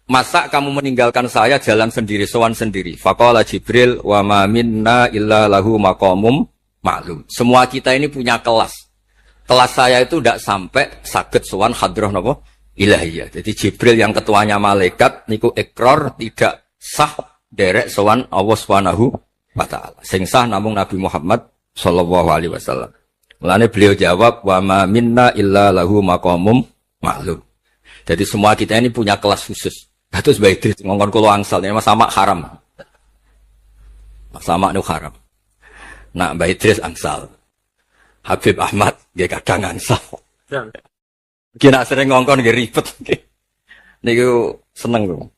Masa kamu meninggalkan saya jalan sendiri, sowan sendiri. Faqala Jibril wa ma minna illa lahu maqamum ma'lum. Semua kita ini punya kelas. Kelas saya itu tidak sampai saged sowan hadrah napa ilahiyah. Jadi Jibril yang ketuanya malaikat niku ikrar tidak sah derek sowan Allah Subhanahu wa taala. Sing sah namung Nabi Muhammad sallallahu alaihi wasallam. Mulane beliau jawab wa ma minna illa lahu maqamum ma'lum. Jadi semua kita ini punya kelas khusus. Terus Mbah Idris ngongkon kula angsal ini sama haram. Sama nu haram. Nah Mbah Idris angsal. Habib Ahmad nggih kadang angsal. Kena sering ngongkon nggih ribet. Niku seneng kok.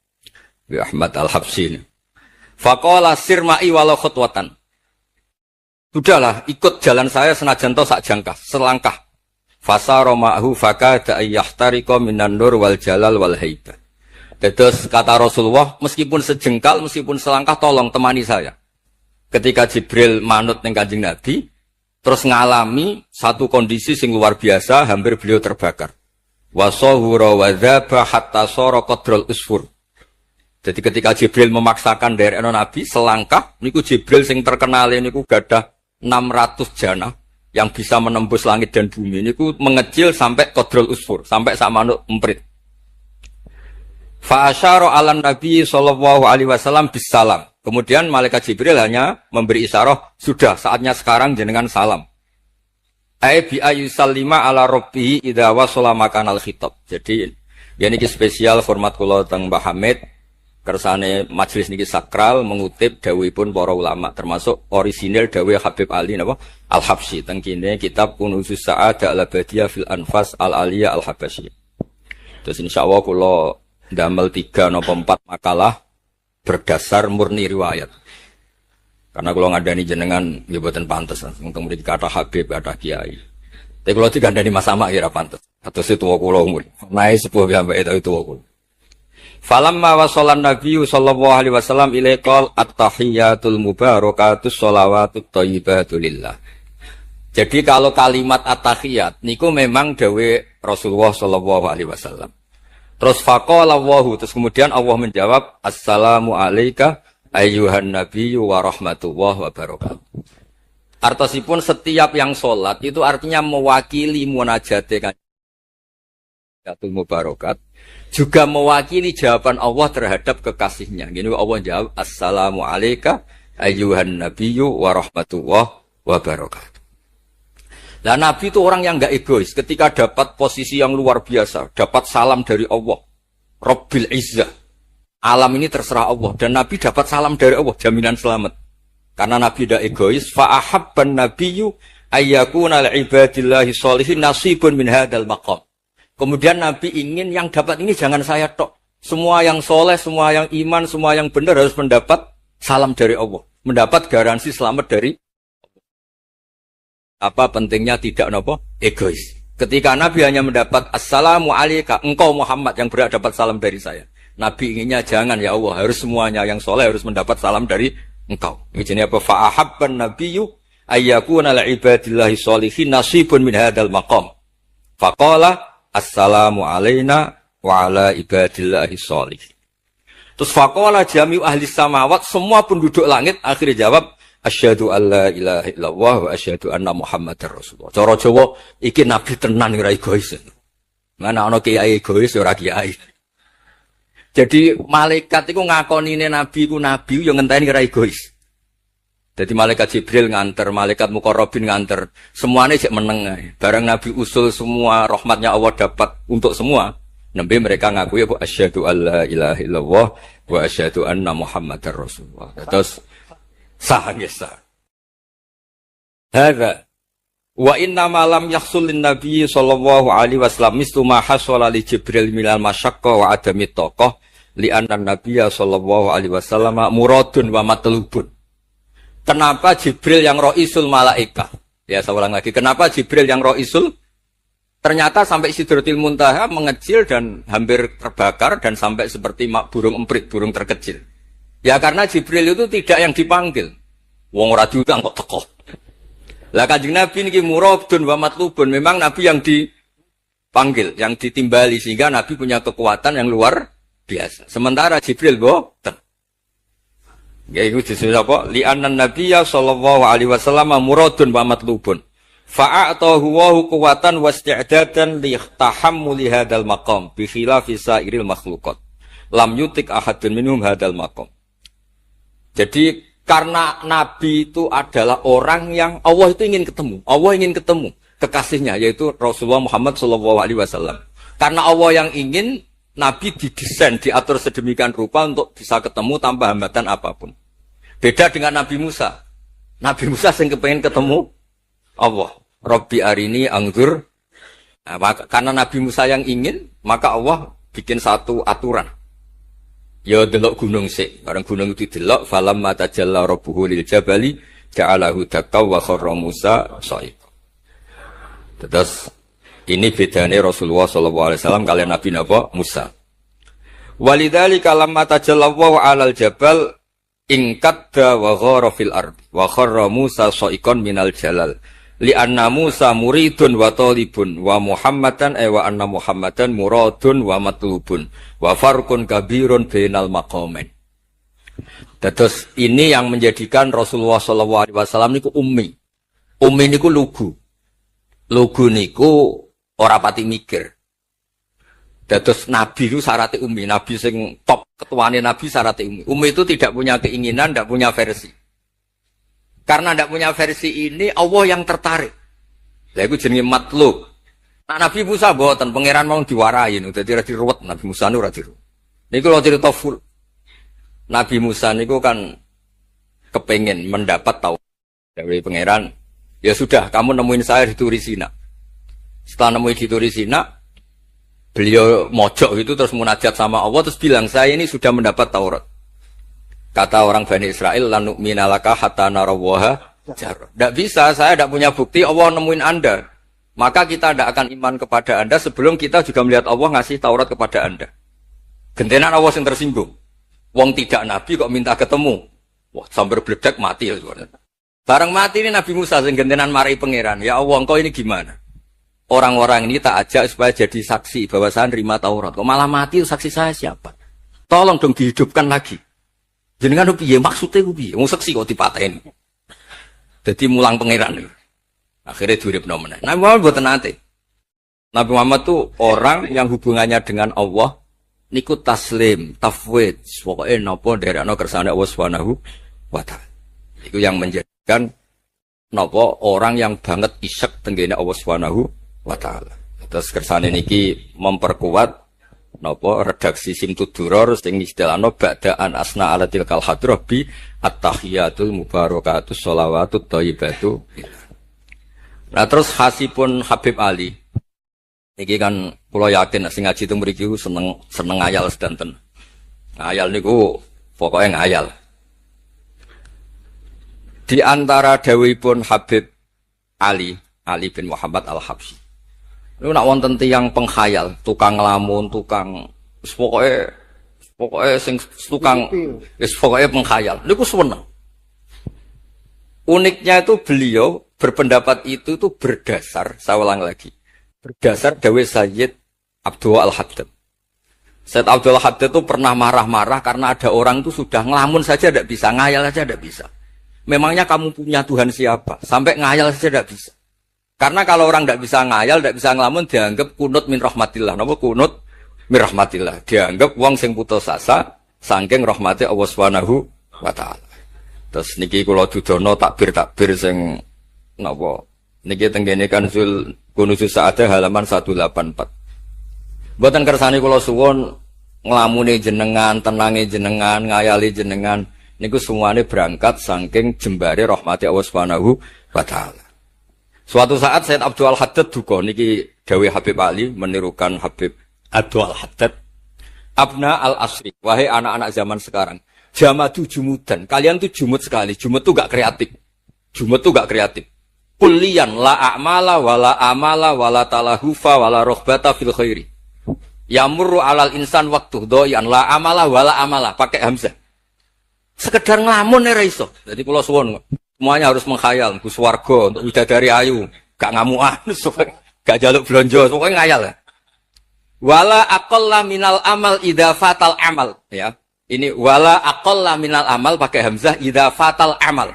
Habib Ahmad Al-Habsyi. Faqala sirma'i walau khutwatan. Sudahlah, ikut jalan saya senajan to sak jangkah, selangkah. Fasara ma'hu fakada ayyahtariqa minan nur wal jalal wal haibah. Terus kata Rasulullah, meskipun sejengkal, meskipun selangkah, tolong temani saya. Ketika Jibril manut ning Kanjeng Nabi, terus ngalami satu kondisi sing luar biasa, hampir beliau terbakar. Wasahura wa dzaba hatta sara qadrul usfur. Jadi ketika Jibril memaksakan dari Nabi selangkah, niku Jibril sing terkenal niku gadah 600 jana yang bisa menembus langit dan bumi. Niku mengecil sampai qadrul usfur, sampai sak manuk emprit. Fa asyara 'alan Nabi sallallahu alaihi wasallam bisalam. Kemudian malaikat Jibril hanya memberi isyarah, sudah saatnya sekarang jenengan salam. Ai bi ayyusallima ala rabbih idza wasala makanal khitab. Jadi ya niki spesial format kula teng Mbah Hamid. Kersane majelis niki sakral mengutip dawuhipun para ulama termasuk orisinil dawuh Habib Ali napa Al-Habsyi teng kene kitab Kunuzus Sa'adah Al-Abadiyah fil Anfas Al-Aliyah Al-Habasyi. Terus insyaallah kula ndamel 3 napa 4 makalah berdasar murni riwayat. Karena kula ngandani jenengan nggih boten pantes teng mriki kata Habib kata Kiai. Tapi kula digandani Mas Sama kira pantes. Atus tuwa kula umur. Nae sepuh piyambake ta tuwa kula. Falamma wasallan nabiyyu sallallahu alaihi wasallam ilaikal at-tahiyatul mubarakatus sholawatut thayyibatu lillah. Jadi kalau kalimat at-tahiyat niku memang dawe Rasulullah sallallahu alaihi wasallam. Terus faqala Allahu, terus kemudian Allah menjawab assalamu alayka ayyuhan nabiyyu wa rahmatullahi wa barakatuh. Artosipun setiap yang sholat itu artinya mewakili munajate kanjeng mubarakat. Juga mewakili jawaban Allah terhadap kekasihnya. Gini Allah jawab, assalamu alayka ayyuhan nabiyyu wa rahmatullahi wa barakatuh. Nah Nabi itu orang yang enggak egois. Ketika dapat posisi yang luar biasa, dapat salam dari Allah, Rabbil Izzah. Alam ini terserah Allah. Dan Nabi dapat salam dari Allah, jaminan selamat. Karena Nabi tidak egois. Fa'ahabban nabiyyu ayyakuna li'ibadillahi sholihin nasibun min hadal maqam. Kemudian Nabi ingin yang dapat ini jangan saya tok. Semua yang soleh, semua yang iman, semua yang benar harus mendapat salam dari Allah. Mendapat garansi selamat dari apa pentingnya tidak nopo egois. Ketika Nabi hanya mendapat assalamu alayka engkau Muhammad yang berhak dapat salam dari saya. Nabi inginnya jangan ya Allah, harus semuanya yang soleh harus mendapat salam dari engkau. Ini jenis apa? Fa'ahabban nabiyyu ayyakuna li'ibadillahi sholihin nasibun min hadal maqam. Faqala assalamu alaina wa ala ibadillahi sholihin. Terus faqala jami'u ahli samawat, semua penduduk langit akhirnya jawab asyhadu alla ilaha illallah wa asyhadu anna muhammadar rasulullah. Cara Jawa iki nabi tenan ora egois. Mana ana kiai egois ora kiai. Jadi malaikat iku ngakonine nabi ku nabi yo ngenteni ora egois. Jadi malaikat Jibril nganter, malaikat Muqarrabin nganter, semuanya cek meneng ae. Barang nabi usul semua rahmatnya Allah dapat untuk semua. Nembe mereka ngaku ya asyhadu alla ilaha illallah wa asyhadu anna muhammadar rasulullah. Terus sah nggih sah. Hadza wa inna ma lam yahsul lin nabiy sallallahu alaihi wasallam mislu ma hasala li Jibril minal masyaqqa wa adami taqah li anna nabiyya sallallahu alaihi wasallam muradun wa matlubun. Kenapa Jibril yang roisul malaikat? Ya saya ulang lagi. Kenapa Jibril yang roisul? Ternyata sampai Sidratil Muntaha mengecil dan hampir terbakar dan sampai seperti burung emprit, burung terkecil. Ya karena Jibril itu tidak yang dipanggil. Wong ora diundang kok teko. Lah Kanjeng Nabi niki muradun wa matlubun, memang Nabi yang dipanggil, yang ditimbali sehingga Nabi punya kekuatan yang luar biasa. Sementara Jibril boten. Ya itu disebut apa? Li'annan nabiyya sallallahu alaihi wasallam muradun wa matlubun. Fa'atahu wa quwwatan wasti'dadan li tahammuli hadzal maqam bi khilafi sairil makhluqat. Lam yutik ahadun minhum hadzal maqam. Jadi karena Nabi itu adalah orang yang Allah itu ingin ketemu. Allah ingin ketemu kekasihnya yaitu Rasulullah Muhammad sallallahu alaihi wasallam. Karena Allah yang ingin, Nabi didesain, diatur sedemikian rupa untuk bisa ketemu tanpa hambatan apapun. Beda dengan Nabi Musa. Nabi Musa yang kepengen ketemu Allah. Rabbi arini angzur. Nah, karena Nabi Musa yang ingin, maka Allah bikin satu aturan. Ya delok gunung sik. Barang gunung itu delok, falamma tajalla rabbuhu lil jabali ja'alahu dakka wa kharra Musa sha'iqa. Terus ini bedanya Rasulullah SAW kalian Nabi Napa Musa. Walidzalika lamma tajallallahu 'alal jabal ingkadda wa ghara fil ardi wa kharra Musa sha'iqan minal jalal. Li'anna Musa muridun wa talibun wa Muhammadan wa anna Muhammadan muradun wa matlubun wa farqun kabirun bainal maqamain. Terus ini yang menjadikan Rasulullah SAW niku ummi. Ummi niku lugu. Lugu niku ora pati mikir. Terus Nabi itu syaratnya ummi. Nabi sing top ketuane Nabi syaratnya ummi. Ummi itu tidak punya keinginan, tidak punya versi. Karena tidak punya versi ini, Allah yang tertarik. Lah itu jenenge matlub. Nah, Nabi Musa boten pangeran mau diwarai, dadi ora diruwet Nabi Musa niku ora diruwet. Niku lho cerita full. Nabi Musa niku kan kepengen mendapat tahu dari pangeran. Ya sudah, kamu nemuin saya di Turi Sina. Setelah nemuin di Turi Sina, beliau mojok itu terus munajat sama Allah terus bilang, saya ini sudah mendapat Taurat. Kata orang Bani Israel, la nu'mina laka hatta narawaha jar. Tidak bisa, saya tidak punya bukti Allah nemuin Anda. Maka kita tidak akan iman kepada Anda sebelum kita juga melihat Allah ngasih Taurat kepada Anda. Gentenan Allah yang tersinggung. Wong tidak Nabi kok minta ketemu. Wah, sambil beledak mati ya. Barang mati ini Nabi Musa yang gentenan marahi pangeran. Ya Allah, engkau ini gimana? Orang-orang ini tak ajak supaya jadi saksi bahwa saya nerima Taurat. Kok malah mati, saksi saya siapa? Tolong dong dihidupkan lagi. Jenengan piye maksudnya piye? Wong saksi kok dipateni. Dadi mulang pangeran. Akhirnya diuripno meneh. Nabi Muhammad mboten nate. Nabi Muhammad tuh orang yang hubungannya dengan Allah niku taslim, tafwid, pokoke napa nderekno kersane Allah Subhanahu wa taala. Iku yang menjadikan napa orang yang banget isyek tenggene Allah Subhanahu wa taala. Terus kersane niki memperkuat napa redaksi Simtud-Duror sing istilahno ba'daan asna ala tilkal hadrah bi at-tahiyatul mubarakatus sholawatut thayyibatu. Nah terus khasipun Habib Ali niki kan kula yakin sing ngaji teng mriki seneng ngayal sedanten. Ngayal niku pokoke ngayal. Di antara dawuhipun Habib Ali bin Muhammad Al-Habsyi. Itu nak wonten tiyang penghayal, tukang lamun, tukang pokoke Pokoknya sing tukang wis pokoknya pengkhayal. Niku seneng. Uniknya itu beliau berpendapat itu tuh berdasar, saya ulang lagi. Berdasar dawe Sayyid Abdul Al-Haddad. Sayyid Abdul Al-Haddad itu pernah marah-marah karena ada orang itu sudah ngelamun saja tidak bisa, ngayal saja tidak bisa. Memangnya kamu punya Tuhan siapa? Sampai ngayal saja tidak bisa. Karena kalau orang tidak bisa ngayal, tidak bisa ngelamun, dianggap kunut min rahmatillah. Napa kunut min rahmatillah? Dianggap wong sing putus asa saking rahmati Allah Subhanahu wa taala. Terus niki kula dudono takbir sing napa? Niki tenggene Kanzul Kunuzus Sa'adah halaman 184. Mboten kersane kula suwun nglamune jenengan, tenange jenengan, ngayali jenengan niku semuanya berangkat saking jembare rahmati Allah Subhanahu wa taala. Suatu saat Sayyid Abdul Al-Haddad duka niki dawuh Habib Ali menirukan Habib Abdul Al-Haddad. Abna al-asri, wahai anak-anak zaman sekarang, jamadu jumudan. Kalian tuh jumud sekali. Jumud tuh gak kreatif. Jumud tuh gak kreatif. Kullian la a'mala wala amala wala talahufa wala rohbata fil khairi. Yamurru alal insan waktu doyan la amala wala amala pakai hamzah. Sekedar ngelamun ora iso. Jadi kula suwun semuanya harus menghayal, Gus warga untuk widadari ayu, gak ngamuan, gak jaluk blonjo, pokoknya ngayal ya. Wala aqalla minal amal idza fatal amal, ya. Ini wala aqalla minal amal pakai hamzah idza fatal amal.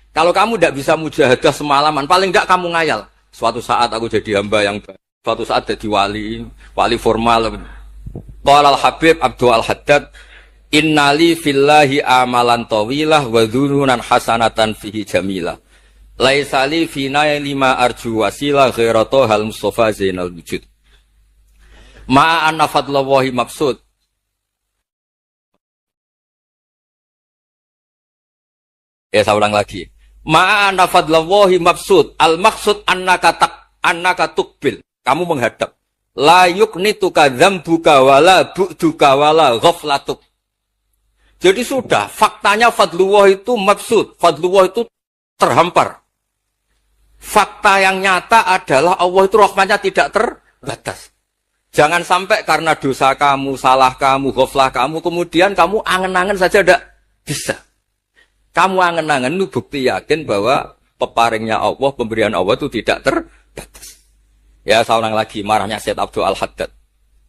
Kalau kamu tidak bisa mujahadah semalaman, paling enggak kamu ngayal. Suatu saat aku jadi hamba yang baik. Suatu saat jadi wali formal. Qala al-Habib Abdul Al-Haddad, innali fillahi amalan tawilah wa dhununan hasanatan fihi jamilah. Laisa li fina lima arju wasilah ghairata hal Mustafa Zainal Wujud. Ma anna fadlallahi maqsud. Ya saya ulang lagi. Ma anna fadlallahi maqsud. Al maqsud annaka tuqbil. Kamu menghadap. La yuknituka dzambuka wala bu'duka wala ghaflatuk. Jadi sudah faktanya fadlullah itu maqsud. Fadlullah itu terhampar. Fakta yang nyata adalah Allah itu rahmatnya tidak terbatas. Jangan sampai karena dosa kamu, salah kamu, ghaflah kamu, kemudian kamu angen-angen saja tidak bisa. Kamu angen-angen itu bukti yakin bahwa peparingnya Allah, pemberian Allah itu tidak terbatas. Ya, saya ulang lagi marahnya Sayyid Abdul Al-Haddad.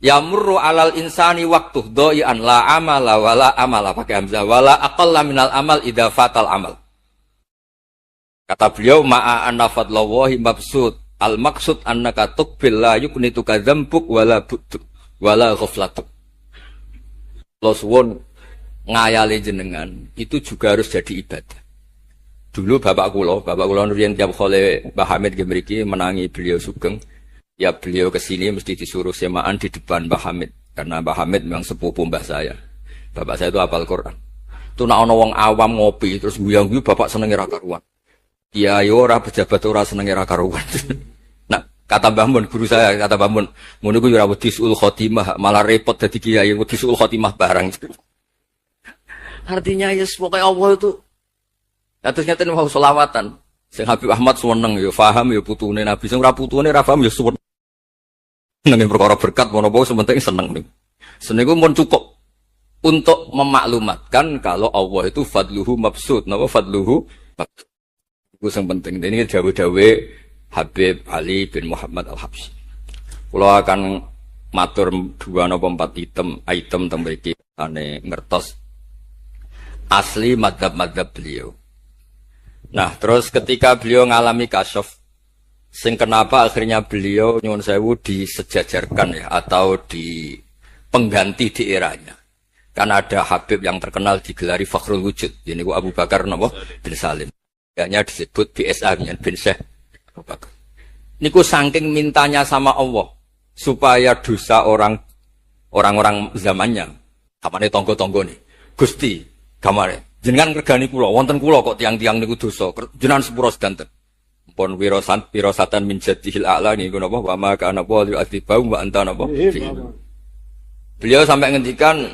Yamurru alal insani waktu doi'an la amala wala amala pakai hamzah wala aqalla minal amal idza fatal amal. Kata beliau ma'a anna fadlallahi mabsud. Al-maksud annaka tuqbil la yuknituka dzambuk wala bu'duk wala ghaflatuk. Lo suwun ngayali jenengan itu juga harus jadi ibadah. Dulu bapak kula nurian tiap kali Mbah Hamid mriki menangi beliau sugeng, ya beliau kesini mesti disuruh semaan di depan Mbah Hamid karena Mbah Hamid memang sepupu mbah saya. Bapak saya itu hafal Quran. Itu nek ana wong awam ngopi terus guyang-guyu bapak senenge ra karuan. Kiai ora pejabat ora senenge ra karuan. Nah, kata Mbah Mun guru saya, kata Mbah Mun, ngono iku ya wedi suul khotimah, malah repot dadi kiai wedi suul khotimah barang. Artinya ya pokoke Allah itu atus ngeten mau selawatan. Sing Habib Ahmad seneng ya paham ya putune Nabi, sing ora putune ra paham ya suwun. Nang perkara berkat mono-mono sementing seneng nih. Seneng iku mun cukup untuk memaklumatkan kalau Allah itu fadluhu mabsud, napa fadluhu mabsud. Itu yang penting. Ini dawe-dawe Habib Ali bin Muhammad Al-Habsyi. Kalau akan matur 2 atau 4 item tentang mriki ane ngertos asli madzhab-madzhab beliau. Nah, terus ketika beliau ngalami kasyaf, sing kenapa akhirnya beliau nyuwun sewu disejajarkan ya atau di pengganti di eranya. Karena ada Habib yang terkenal digelari Fakhrul Wujud. Ini Abu Bakar napa bin Salim. Hanya disebut BSA bin Syekh Abu Bakar. Niku saking mintanya sama Allah supaya dosa orang-orang zamannya, kamane tonggo-tonggo nih, Gusti, kamane jenengan ngregani kula, wonten kula kok tiang-tiang niku dosa, jenengan sepuro sedanten. Pun wirosatan min jadihil a'la niku napa wa ma kana wa yu'adzibau wa anta napa. Beliau sampai ngendikan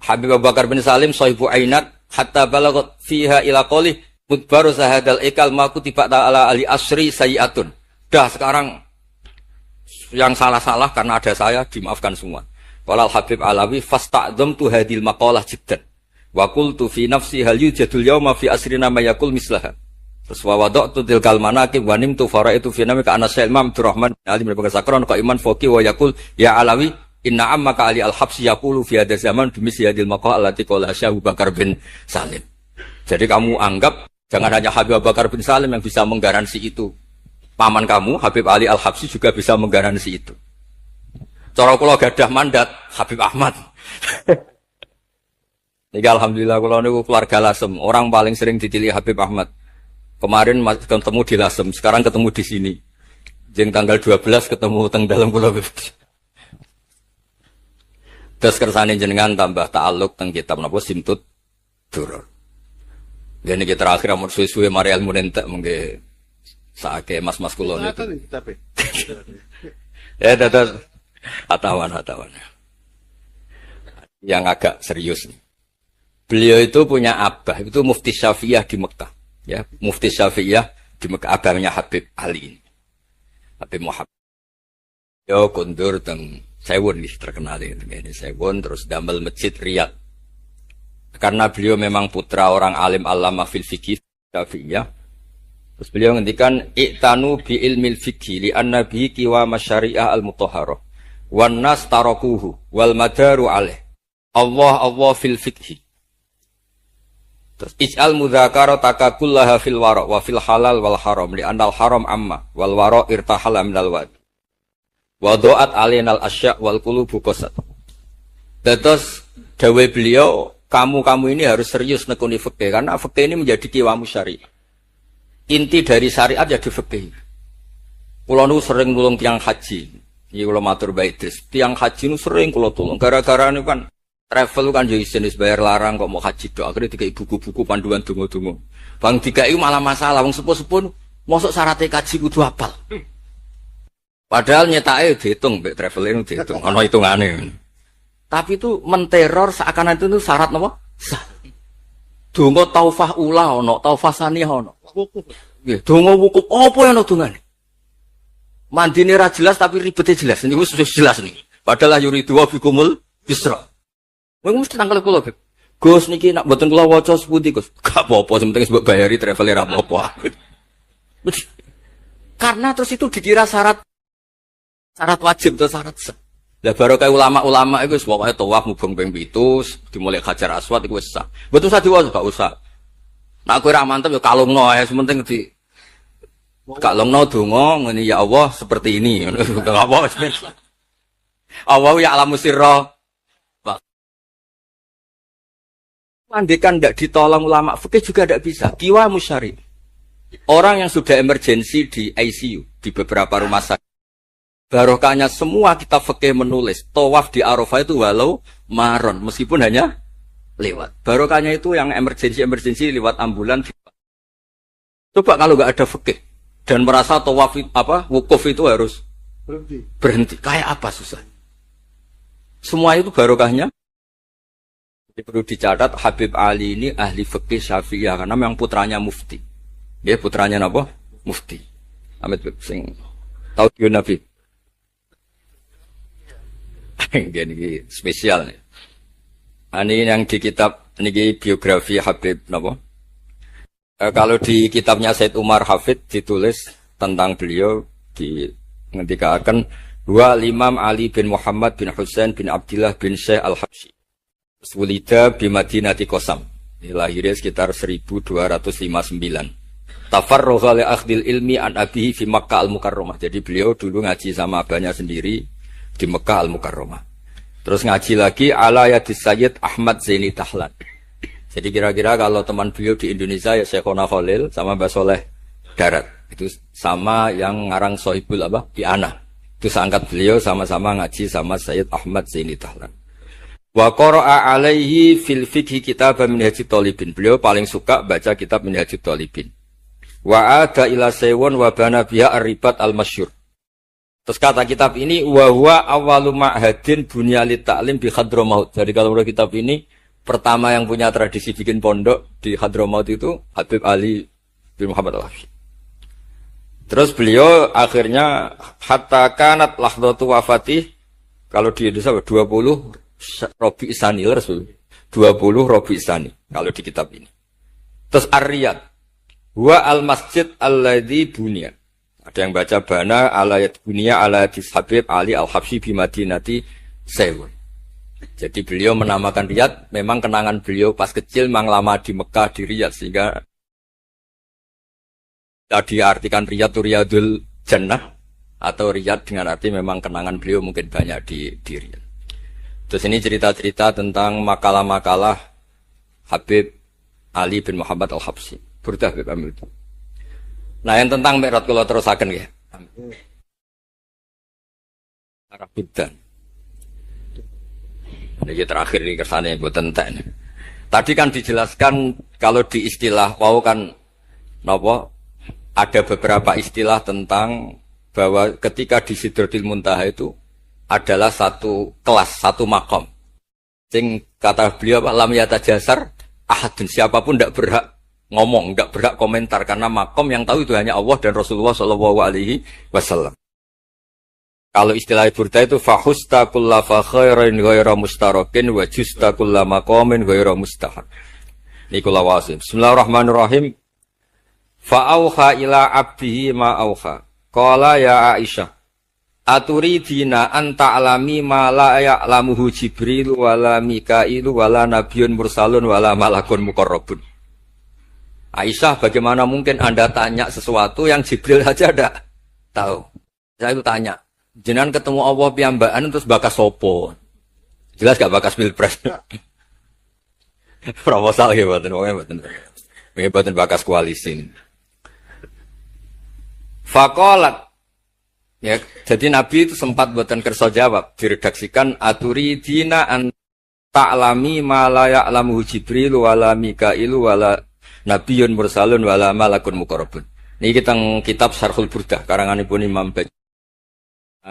Habib Abu Bakar bin Salim sahibu ainat hatta balagat fiha ila qali mudbaru sahadal ikal maku tiba ta'ala ali asri sayiatun. Dah sekarang yang salah-salah karena ada saya dimaafkan semua. Qala Habib Alawi fasta'dhamtu hadhil maqalah jiddan. Wa qultu fi nafsi hal yujadul yawma fi asrina ma yaqul mislaha. Terus wa wada'tu tilkal manaqib wa nimtu faraitu fi namika ana Syekh Imam Abdurrahman Ali bin Bakar Sakron ka iman faqih wa yaqul ya Alawi inna ammaka Ali al-Habsyi yaqulu fi hadha zaman bimisli hadhil maqalah allati qala Syekh Abu Bakar bin Salim. Jadi kamu anggap jangan hanya Habib Abu Bakar bin Salim yang bisa menggaransi itu. Paman kamu Habib Ali Al-Habsyi juga bisa menggaransi itu. Cara kula gadah mandat Habib Ahmad. Niki alhamdulillah kula niku keluarga Lasem, orang paling sering dipilih Habib Ahmad. Kemarin ketemu di Lasem, sekarang ketemu di sini. Jeng tanggal 12 ketemu teng dalam kula. Terus kersane jenengan tambah ta'alluq teng kitab napa Simtud Duror. Dene iki terakhir amur suwe-suwe mari ilmu entek mengke saake mas-mas kula niku. Ya dados hatawan. Yang agak serius nih. Beliau itu punya abah, itu Mufti Syafi'iyah di Mekah. Ya, Mufti Syafi'iyah di Mekah, abahnya Habib Ali. Habib Muhammad. Yo kondur teng Sewon nih terkenal ini Sewon terus damel masjid Riyadh. Karena beliau memang putra orang alim alama fil fikih Syafi'iyah. Terus beliau ngendikan i'tanu bi ilmil fikih li anna bihi qiwam syariah al-mutahharah wan nas tarakuhu wal madaru alaih. Allah fil fikih. Terus ij'al mudzakarata kullaha fil wara' wa fil halal wal haram li anal haram amma wal wara' irtahala minal wad. Wa do'at alainal asya' wal qulubu qasat. Terus dawuh beliau, kamu ini harus serius nekuni fikih karena fikih ini menjadi qiwamus syariah. Inti dari syariat ya di fikih. Kula nu sering nulung tiyang haji. Iki kula matur bae Idris. Tiyang haji nu sering kula tulung gara-gara niku kan travel kan yo isin wis bayar larang kok mau haji tok. Akhire dikai buku-buku panduan donga-donga. Bang dikai malah masalah wong sepuh-sepuh mosok syaratnya kaji kudu hafal. Padahal nyetake diitung mbek traveling diitung ana hitungane. Tapi itu menteror seakan itu syarat napa? Donga taufah ula ana, taufah saniyah ana. Nggih, donga wukuf apa ana dongane? Mandine ra jelas tapi ribete jelas. Niku wis jelas niki. Padahal yuridu wa bikumul yusra. Wong mesti tanggal kula, Beb. Gus niki nak mboten kula waca sepundi, Gus. Gak apa-apa, penting mbok bayari travel ra apa-apa. Karena terus itu dikira syarat wajib atau syarat sah. Lah baru kayak ulama-ulama itu pokoknya tawaf mubeng ping 7 dimulai Hajar Aswad iku wis sah. Mboten usah diwaca, gak usah. Nak kowe ra mantep ya kalungno ae, sementing di kalungno donga ngene ya Allah seperti ini. Enggak apa Allah ya alamu sirra. Andekan tidak ditolong ulama fikih juga tidak bisa. Kiwa musyari. Orang yang sudah emergensi di ICU di beberapa rumah sakit. Barokahnya semua kita fikih menulis tawaf di Arafah itu walau maron meskipun hanya lewat. Barokahnya itu yang emergensi lewat ambulan. Coba kalau nggak ada fikih dan merasa tawaf wukuf itu harus berhenti. Kayak apa susah? Semua itu barokahnya. Jadi perlu dicatat Habib Ali ini ahli fikih Syafi'iyah karena memang putranya mufti. Dia putranya apa? Mufti. Amit sing tahu Nabi. Ini spesial nih. Ini yang di kitab ini biografi Habib napa? Kalau di kitabnya Said Umar Hafid ditulis tentang beliau ngendikaken dua Imam Ali bin Muhammad bin Husain bin Abdullah bin Syekh Al-Habsyi. Sulida bi Madinati Qasam. Lahirnya sekitar 1259. Tafarragha li akhdil ilmi an abihi fi Makkah Al-Mukarramah. Jadi beliau dulu ngaji sama abahnya sendiri di Mekah Al-Mukarramah. Terus ngaji lagi ala yadis Sayyid Ahmad Zaini Tahlan. Jadi kira-kira kalau teman beliau di Indonesia ya Syekhona Khalil sama Mbah Soleh Darat. Itu sama yang ngarang Sohibul Iana. Itu seangkat beliau sama-sama ngaji sama Sayyid Ahmad Zaini Tahlan. Wa qara'a alaihi fil fiqhi kitab Minhajut Thalibin. Beliau paling suka baca kitab Minhajut Thalibin. Wa ada ila Sewon wa bana biha ar-ribat al-masyhur. Terus kata kitab ini wa huwa awwalu ma'hadin bunyalit ta'lim bi Hadramaut. Jadi kalau menurut kitab ini pertama yang punya tradisi bikin pondok di Hadramaut itu Habib Ali bin Muhammad Al-Habsyi. Terus beliau akhirnya hatta kanat lahdatu wafatih Kalau di Indonesia 20 Robi Isani Rasul. 20 Robi Isani kalau di kitab ini. Terus Ar-Riyad wa al-masjid alladzi bunya. Ada yang baca bana alayat bunya ala Habib Ali al-Habsyi bi Madinati Sewun. Jadi beliau menamakan Riyadh, memang kenangan beliau pas kecil memang lama di Mekah di Riyadh, sehingga tadi artikan Riyadh itu Riyadul Jannah atau Riyadh dengan arti memang kenangan beliau mungkin banyak di Riyadh. Terus ini cerita-cerita tentang makalah-makalah Habib Ali bin Muhammad al-Habsyi. Burdah Habib Amil. Nah yang tentang Mi'raj kalau terusaken ya. Arah Buddha. Ini terakhir ini kersane buat entek. Tadi kan dijelaskan kalau di istilah wau kan napa ada beberapa istilah tentang bahwa ketika di Sidratul Muntaha itu adalah satu kelas, satu makom. Sing kata beliau lam yatajasar ahadun, siapapun tidak berhak ngomong, tidak berhak komentar karena makom yang tahu itu hanya Allah dan Rasulullah SAW. Kalau istilah Burda itu fahusta kulla fa khairin ghaira mustarakin wa justa kulla maqamin ghaira mustahad. Nikulah wasim. Bismillahirrahmanirrahim. Fa auha ila abdihi ma auha. Qala ya Aisyah, aturidina an ta'lami ma la ya'lamuhu Jibril wala Mikailu wala nabiyyun mursalun wala malakun muqarrabun. Aisyah, bagaimana mungkin Anda tanya sesuatu yang Jibril saja tidak tahu? Saya itu tanya, jenengan ketemu Allah piyambakan terus bakas sopo? Jelas gak bakas pilpres? Proposal ya batin bakas koalisi. Fakolat, ya, jadi Nabi itu sempat buatan kerso jawab, diredaksikan aturi dina an ta'lami ma la ya'lamuhu Jibril wala Mikailu wala nabiyyun mursalun wala malakun muqarrabun. Ini kita kitab Syarhul Burdah karanganipun Imam Bajuri.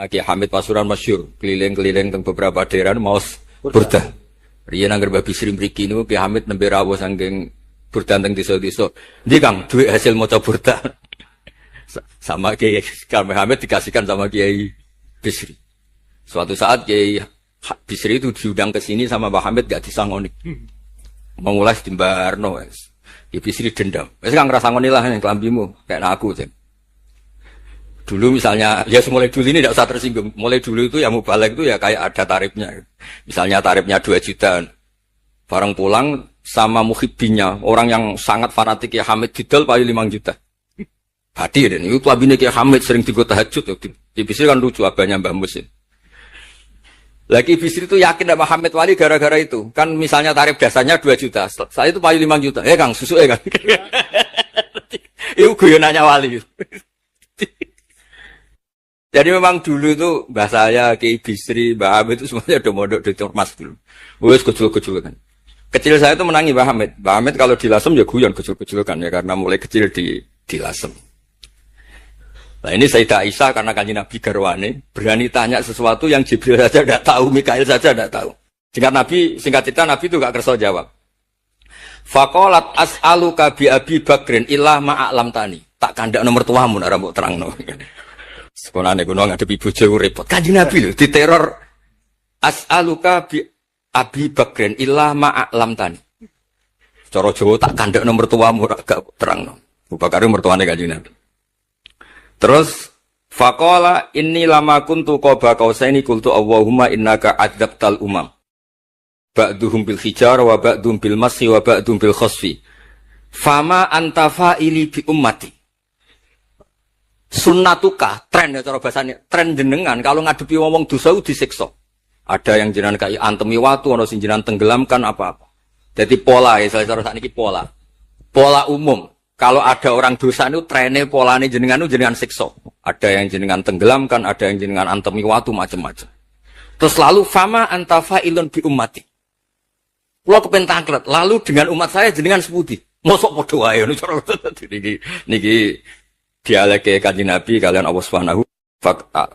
Ki Hamid Pasuruan masyhur, keliling-keliling teng beberapa daerah maos Burdah. Riyen angger Mbah Bisri mriki niku Ki Hamid nembe rawuh saking Burdah teng desa-desa. Ndi Kang, duit hasil maca Burdah. Sama Kiai Karmel Hamid dikasihkan sama Kiai Bisri. Suatu saat Kiai Bisri itu diundang ke sini sama Mbah Hamid gak disangoni. Memulai di Mbarno, Kiai Bisri dendam. Wes Kang ngrasangoni lah ning kelambimu, kayak aku, Cek. Dulu misalnya, ya mulai dulu ini tidak usah tersinggung. Mulai dulu itu ya mubalek itu ya kayak ada tarifnya. Misalnya tarifnya 2 juta. Barang pulang sama muhibbinya, orang yang sangat fanatik ya Hamid didol payu 5 juta. Hadir dan itu labine Kiai Hamid sering digo tahajud. Di Bisri kan lucu abahnya Mbah Musin. Lagi Bisri itu yakin sama Hamid Wali gara-gara itu. Kan misalnya tarif dasarnya 2 juta. Saya itu payu 5 juta. Kang, susu Kang. Itu guyonannya Wali. Jadi memang dulu itu mbah saya, Kiai Bisri, Mbah Hamid itu semuanya udah mondok di Ormas dulu. Wes kecil-kecil kan. Kecil saya itu menangi Mbah Hamid. Mbah Hamid kalau di Lasem ya guyon kecil-kecil kan ya karena mulai kecil di Lasem. Nah ini Sayyidah Aisyah karena kanjeng Nabi garwane berani tanya sesuatu yang Jibril saja tidak tahu, Mikail saja tidak tahu. Singkat cerita Nabi itu gak kerso jawab. Faqalat as'aluka bi Abi Bakrin illa ma'alam tani. Tak kandak nomor tuamu nak rambut terangno. Sekolahane kuno ngadepi bojo repot. Kanjeng Nabi lho diteror as'aluka bi Abi Bakrin illa ma'alam tani. Cara Jawa tak kandak nomor tuamu gak terangno. Abu Bakar mertuane kanjeng Nabi. Terus faqala inni lama kuntu qaba qausaini qultu Allahumma innaka adzabtal umam. Ba'duhum bil hijar wa ba'dhum bil masyi wa ba'dhum bil khasfi. Fama anta fa'ili bi ummati. Sunnatuka, tren ya cara bahasane, tren jenengan kalau ngadepi wong dosa disiksa. Ada yang jenengan kaya antemi watu, ana sing jenengan tenggelamkan apa-apa. Jadi pola ya cara sakniki pola. Pola umum. Kalau ada orang dosa itu trennya polanya jenengan itu jenengan siksa. Ada yang jenengan tenggelamkan, ada yang jenengan antemi watu macam-macam. Terus lalu fama anta fa'ilun bi ummati. Kula kepen tanglet, lalu dengan umat saya jenengan sepundi? Mosok padha wae ngono cara niki dialeke Kanjeng Nabi kalian Allah Subhanahu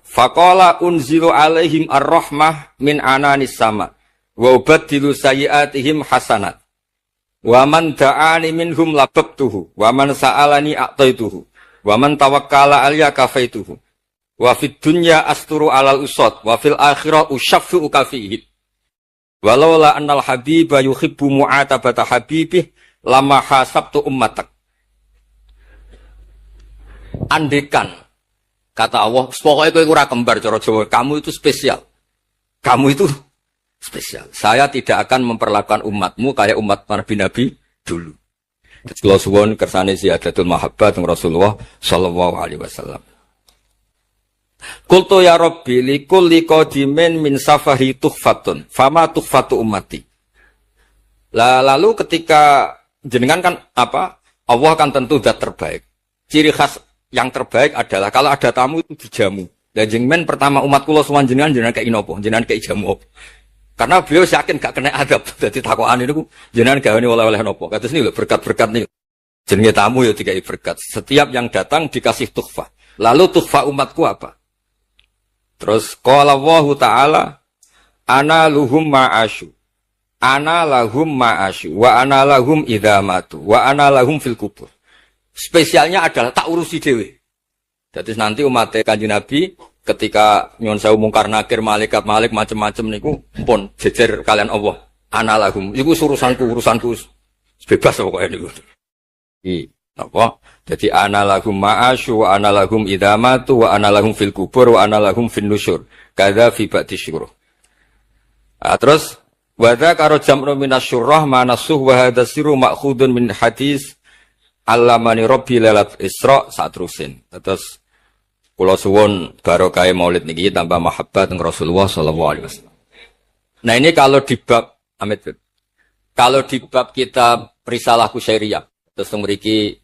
faqala unzilu alaihim ar-rahmah min ananis sama wa ubaddilu sayyi'atihim hasanat. Wa man da'ani minhum lababtuhu wa man sa'alani a'taituhu wa man tawakkala alayya kafaituhu. Wa fid dunya asturu alal usad wa fil akhirah usyaffi'u kafihi. Walau la annal habiba yuhibbu mu'atabata habibih lama hasabtu ummatak. Andekan kata Allah, pokoknya kowe ora kembar cara Jawa, kamu itu spesial. Kamu itu spesial. Saya tidak akan memperlakukan umatmu kayak umat nabi-nabi dulu. Kalau suwon kersane ziyadatul mahabbah teng Rasulullah sallallahu alaihi wasallam. Qultu ya Rabbi likulli qadimin min safari tuhfatun fama tuhfatu ummati. Lalu ketika jenengan kan apa? Allah kan tentu zat terbaik. Ciri khas yang terbaik adalah kalau ada tamu itu dijamu. Dan jenengan pertama umat kula sowan jenengan kayak inopo, jenengan kayak jamu. Karena beliau yakin gak kena adab. Jadi takokan itu jenengan gawe oleh-oleh nopo. Kados niku berkat-berkat niku. Jenenge tamu ya dikai berkat. Setiap yang datang dikasih tuhfah. Lalu tuhfah umatku apa? Terus qala Allahu ta'ala ana luhum ma'asyu. Ana lahum ma'asyu wa ana lahum idza matu wa ana lahum fil kubur. Spesialnya adalah tak urusi dhewe. Jadi nanti umat Kanjeng Nabi ketika nyuwun sewu mungkar nakir malaikat malik macam-macam niku pun jejer kalian Allah. Ana lahum iku urusanku bebas pokoknya niku. Apa? Jadi ana lahum ma'asyu wa ana lahum idza matu wa ana lahum fil kubur wa ana lahum fin nusyur. Kadza fi ba'di syuruh. Terus wa dzakara jam'u minasyurrah ma nasuh wa hadza sirru ma'khudun min hadis Allamani Rabbi lailat Isra satrusin. Terus kula suwun barokah Maulid niki tambah mahabbah teng Rasulullah sallallahu alaihi wasallam. Nah ini kalau di bab kitab Risalah Kusyairiyah terus mriki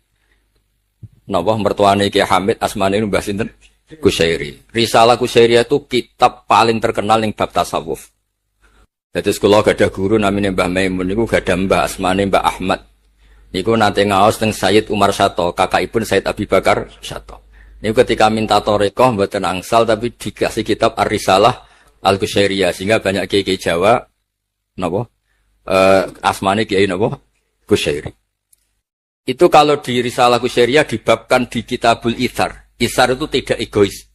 napa mertuane Ki Hamid asmane Mbah sinten Kusyairi. Risalah Kusyairiyah itu kitab paling terkenal ning bab tasawuf. Dadi kula gadah guru namine Mbah Maimun niku gadah Mbah asmane Mbah Ahmad. Niku nate ngaos teng Sayyid Umar Sato, kakakipun Sayyid Abi Bakar Sato. Niku ketika minta thariqah mboten angsal tapi dikasih kitab Ar-Risalah Al-Kusyairiyah sehingga banyak kiai Jawa napa asmane kiai napa Kusyairi. Itu kalau di Risalah Kusyairiyah dibabkan di Kitabul Itsar. Itsar itu tidak egois.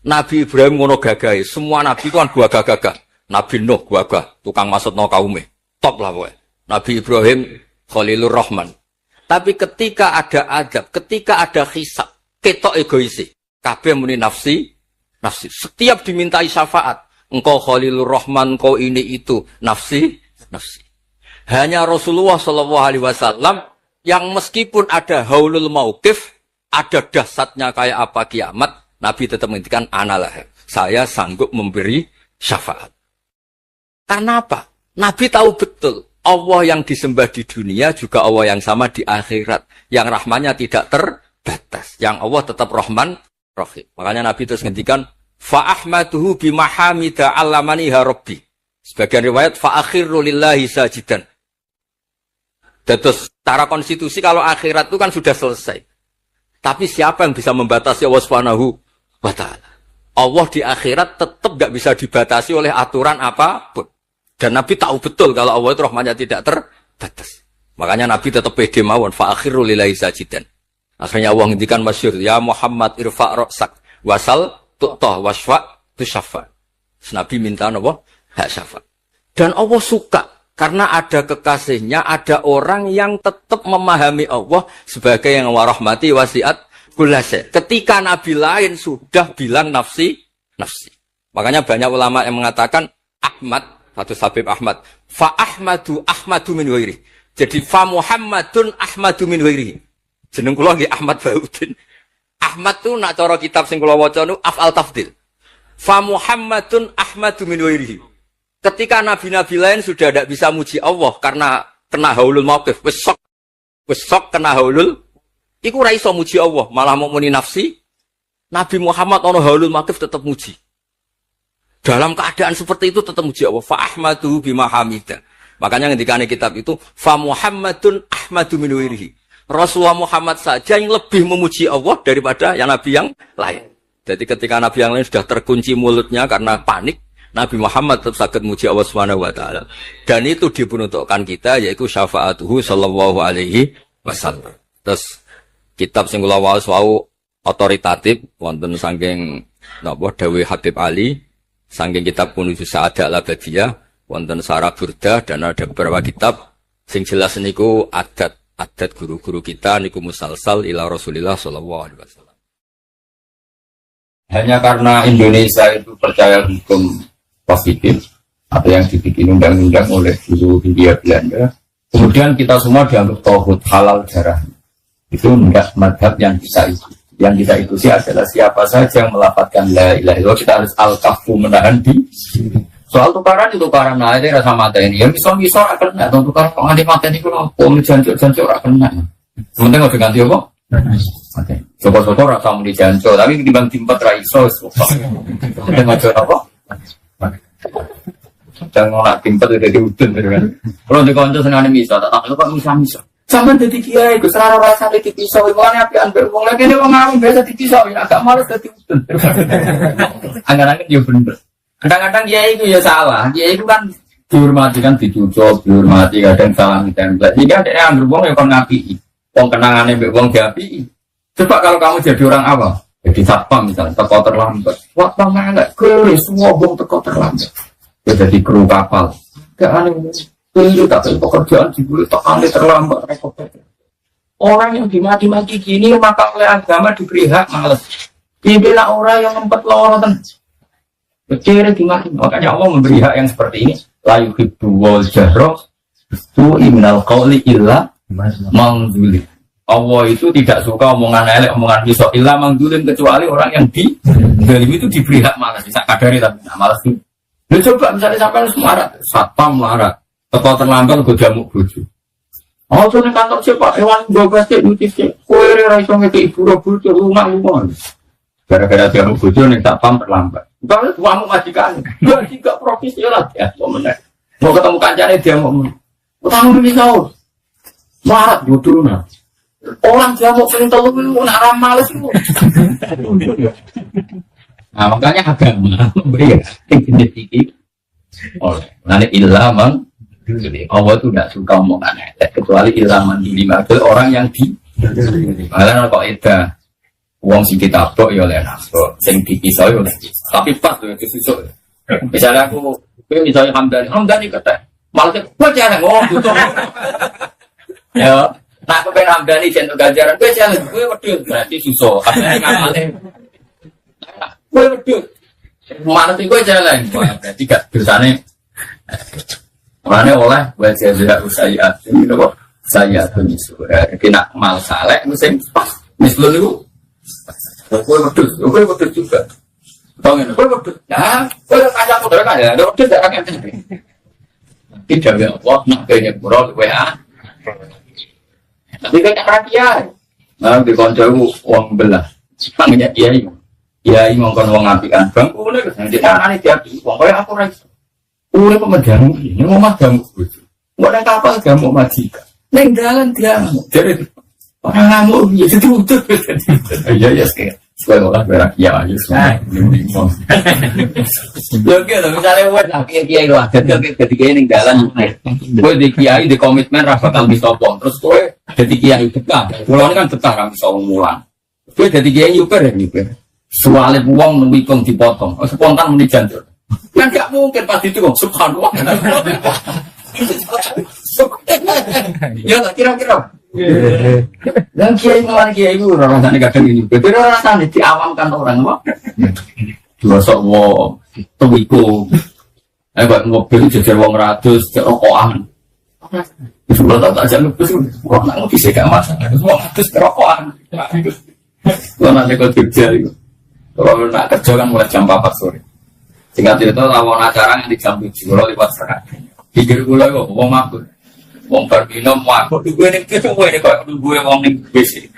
Nabi Ibrahim ngono gagahe, semua nabi itu kan gagah-gagah. Nabi Nuh gagah, tukang maksudno kaume. Top lah pokoknya. Nabi Ibrahim Khalilur Rahman. Tapi ketika ada adab, ketika ada hisab, ketok egoisi. Kabeh muni nafsi. Setiap dimintai syafaat, engkau Khalilur Rahman, engkau ini itu, nafsi. Hanya Rasulullah sallallahu alaihi wasallam yang meskipun ada haulul mauqif, ada dahsyatnya kayak apa kiamat, Nabi tetap menghentikan analah. Saya sanggup memberi syafaat. Karena apa? Nabi tahu betul Allah yang disembah di dunia juga Allah yang sama di akhirat. Yang rahmannya tidak terbatas. Yang Allah tetap Rahman Rahim. Makanya Nabi terus ngendikan fa'ahmaduhu bimahamida allamaniha rabbi. Sebagian riwayat fa'akhirru lillahi sajidan. Terus secara konstitusi kalau akhirat itu kan sudah selesai. Tapi siapa yang bisa membatasi Allah Subhanahu wa ta'ala? Allah di akhirat tetap gak bisa dibatasi oleh aturan apapun. Dan Nabi tahu betul kalau Allah itu rahmatnya tidak terbatas. Makanya Nabi tetap pede mawon fa'akhiru lillahi sajidan. Akhirnya Allah ngendikan masyhur, ya Muhammad irfa' ra'sak wasal tu'tah wasfa' tusaffa. Nabi minta apa? Hak syafaat. Dan Allah suka karena ada kekasihnya, ada orang yang tetap memahami Allah sebagai yang warahmati wasiat kullase. Ketika Nabi lain sudah bilang nafsi. Makanya banyak ulama yang mengatakan Ahmad Fatus Habib Ahmad. Fa Ahmadu min wairi. Jadi fa Muhammadun Ahmadu min wairi. Jeneng kula nggih Ahmad Baudin. Ahmad tu nak cara kitab sing kula waca nu af'al tafdil. Fa Muhammadun Ahmadu min wairi. Ketika nabi-nabi lain sudah tidak bisa muji Allah karena kena haulul mauqif, wis sok kena haulul, iku ora iso muji Allah, malah mau muni nafsi. Nabi Muhammad ono haulul mauqif tetap muji. Dalam keadaan seperti itu tetap muji Allah. Fa ahmadu bima hamida. Makanya ngendikane kitab itu fa Muhammadun Ahmadu min wairihi. Rasulullah Muhammad saja yang lebih memuji Allah daripada yang nabi yang lain. Jadi ketika nabi yang lain sudah terkunci mulutnya karena panik, Nabi Muhammad tetap sakit muji Allah Subhanahu wa taala. Dan itu diperuntukkan kita yaitu syafaatuhu sallallahu alaihi wasallam. Terus kitab sing kula waos wau otoritatif wonten saking napa dawuh Habib Ali saking kitab Kunuz Sa'adah Al-Abadiyah wonten Sarah Burdah dan ada beberapa kitab sing jelas niku adat guru-guru kita niku musalsal ila Rasulillah sallallahu alaihi wasallam. Hanya karena Indonesia itu percaya hukum positif atau yang dibikin undang-undang oleh guru Hindia Belanda, kemudian kita semua dianggap tauhid halal darah. Itu enggak madhab yang kita ikuti. Yang kita ikuti adalah siapa saja yang melafadzkan la ilaha illallah, kita harus al-kafu menahan di. Soal tukaran itu tukaran nah itu rasa mata ini. Yang bisa akan kena, atau tukaran kok nganti mata ini kalau om jancuk akan kena. Sementara nggak diganti apa? Oke. Syukur-syukur rasa mau dijancuk, tapi dibanding timpat raiso. Sementara nggak jual apa? Jangan nak timpat udah diudun kan. Kalau di konco senang misal, tak tahu kok misal. Sampai jadi kiai, gue serara rasa di pisau, ibuannya api ambil uang lagi dia mau ngomong biasa di pisau, agak malas jadi udun. Angan-angan dia bener. Kadang-kadang kiai itu ya salah, kiai itu kan dihormati kan dicucuk, dihormati kadang salah ditempel. Jadi ada yang ambil uang yang kon ngapi, uang kenangannya ambil uang diapi. Coba kalau kamu jadi orang awam, jadi satpam misalnya, teko terlambat, waktu mana keris semua uang teko terlambat, ya jadi kru kapal, gak aneh. Itu tak pekerjaan dibully tak aneh terlambat repot. Orang yang dimaki-maki gini maka oleh agama diberi hak males. Dibela orang yang ngempet lorotan. Kecil dimaki. Makanya Allah memberi hak yang seperti ini. La yuhibbu wal jahra tu innal qawli illa mangduli. Allah itu tidak suka omongan elek, omongan pisau illa mangdulin kecuali orang yang itu diberi hak malas. Bisa kadari tapi tidak malas itu. Lu coba misalnya sampai harus marah, satpam marah. Teko terlambat gue jamuk bojo. Oh, tuh ning kantor siapa? Hewan 12 cek nutis cek. Kowe ora iso ngeki ibu ro bojo lunga-lunga. Gara-gara jamuk bojo ning satpam terlambat. Kalau tuamu majikan, gak juga profesional ya, meneh. Mau ketemu kancane dia mau. Utang ini kau. Marat bodona. Orang jamuk sing telu ku nak ra males ku. Nah, makanya agama memberi jenis iki. Oleh, nanti ilaman Allah itu tidak suka omongan elek kecuali ilaman dilima ke orang yang di malah kok eda uang si kita bok ya oleh nafsu sing dipisau ya oleh tapi pas tuh susuk misalnya aku misalnya Hamdani kata malah gue jangan ngomong ya nah aku pengen Hamdani jentuk ganjaran gue jangan gue wedus berarti susuk gue wedus mana sih gue jalan berarti gak bersane mana oleh wajah tidak usaiat ini kok saya tuh surah kena mal saleh musim pas misalnya itu gue betul juga tahu nggak gue betul ya gue udah kaya modal kaya udah betul tidak akan tidak ya Allah nak kayaknya kurang WA tapi kayak rakyat nah di konco uang belah panggilnya kiai ngongkon uang apikan bang udah di tangan ini tiap uang kayak aku rakyat udah pemegang ini ngomong jamu nggak ada kapal jamu majikan neng jalan dia jadi orang ngamuk ya itu ya sekian supaya orang berak ya aja semua oke loh misalnya buat kiai lu ada ketika neng jalan gue di kiai di komitmen rapat bisa pon terus gue jadi kiai betah pulau ini kan betah kan bisa mulang gue jadi kiai nyuper soalnya uang nembikong dipotong spontan menijantur kan gak mungkin pasti itu subhanallah ya tak kira-kira dan kiai malah kiai itu rasanya kadang ini betul rasanya diawamkan orang apa dua sok wo tuwiku buat mobil jajar wong ratus rokokan itu belum tak jalan terus wong nak bisa gak masalah wong ratus rokokan kalau nanti kau kerja itu kalau nak kerja kan mulai jam 4 sore singkat cerita lawan acara yang di jam 7 kalau lewat serat pikir gue lagi wong mabuk wong berbina mabuk gue ini kok gue wong ini besi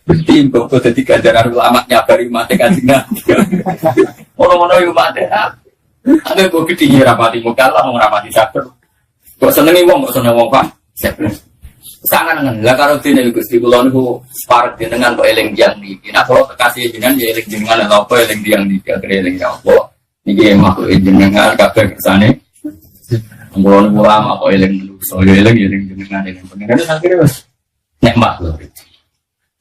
berarti kok jadi ganjaran ulama nyabari mati kan orang-orang yang mati ada gue gede rapati muka lah mau rapati sabar kok senengi wong pak sangat dengan lah kalau tidak gusti kulon itu separat dengan kok eling yang di nah kalau kekasih jenengan ya eling jenengan atau apa eling yang di eling apa ini makhluk jenengan kabeh kersane kulon ulama kok eling so eling jenengan eling pengen akhirnya wis nikmat lho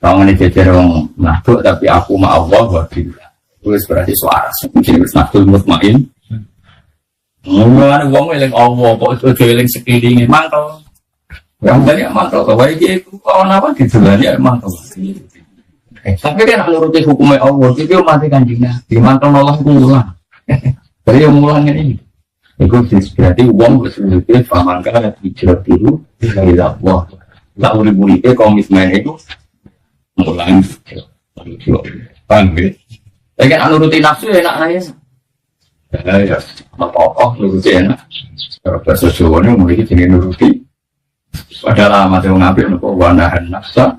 Kalau ini jejer wong nafsu tapi aku ma Allah wabil. Itu berarti suara. Jadi nafsu mutmain. Mulane wong eling Allah kok aja eling sekelilinge mantel. Yang banyak mantel kok wae iki ana apa didelani mantel. Tapi kan nuruti hukumnya Allah, itu mati kanjeng Nabi. Mantel nolong pulang. Jadi yang mulang ini. Itu berarti uang berseluruhnya pamankan hijrah dulu dari Allah. Tak boleh komitmen itu mulang. Paham ya? Tapi kan nuruti nafsu enak aja. Ya, apa-apa nuruti enak. Kalau bahasa Jawa ini mulai jadi nuruti. Padahal amat yang ngambil nopo wanahan nafsa.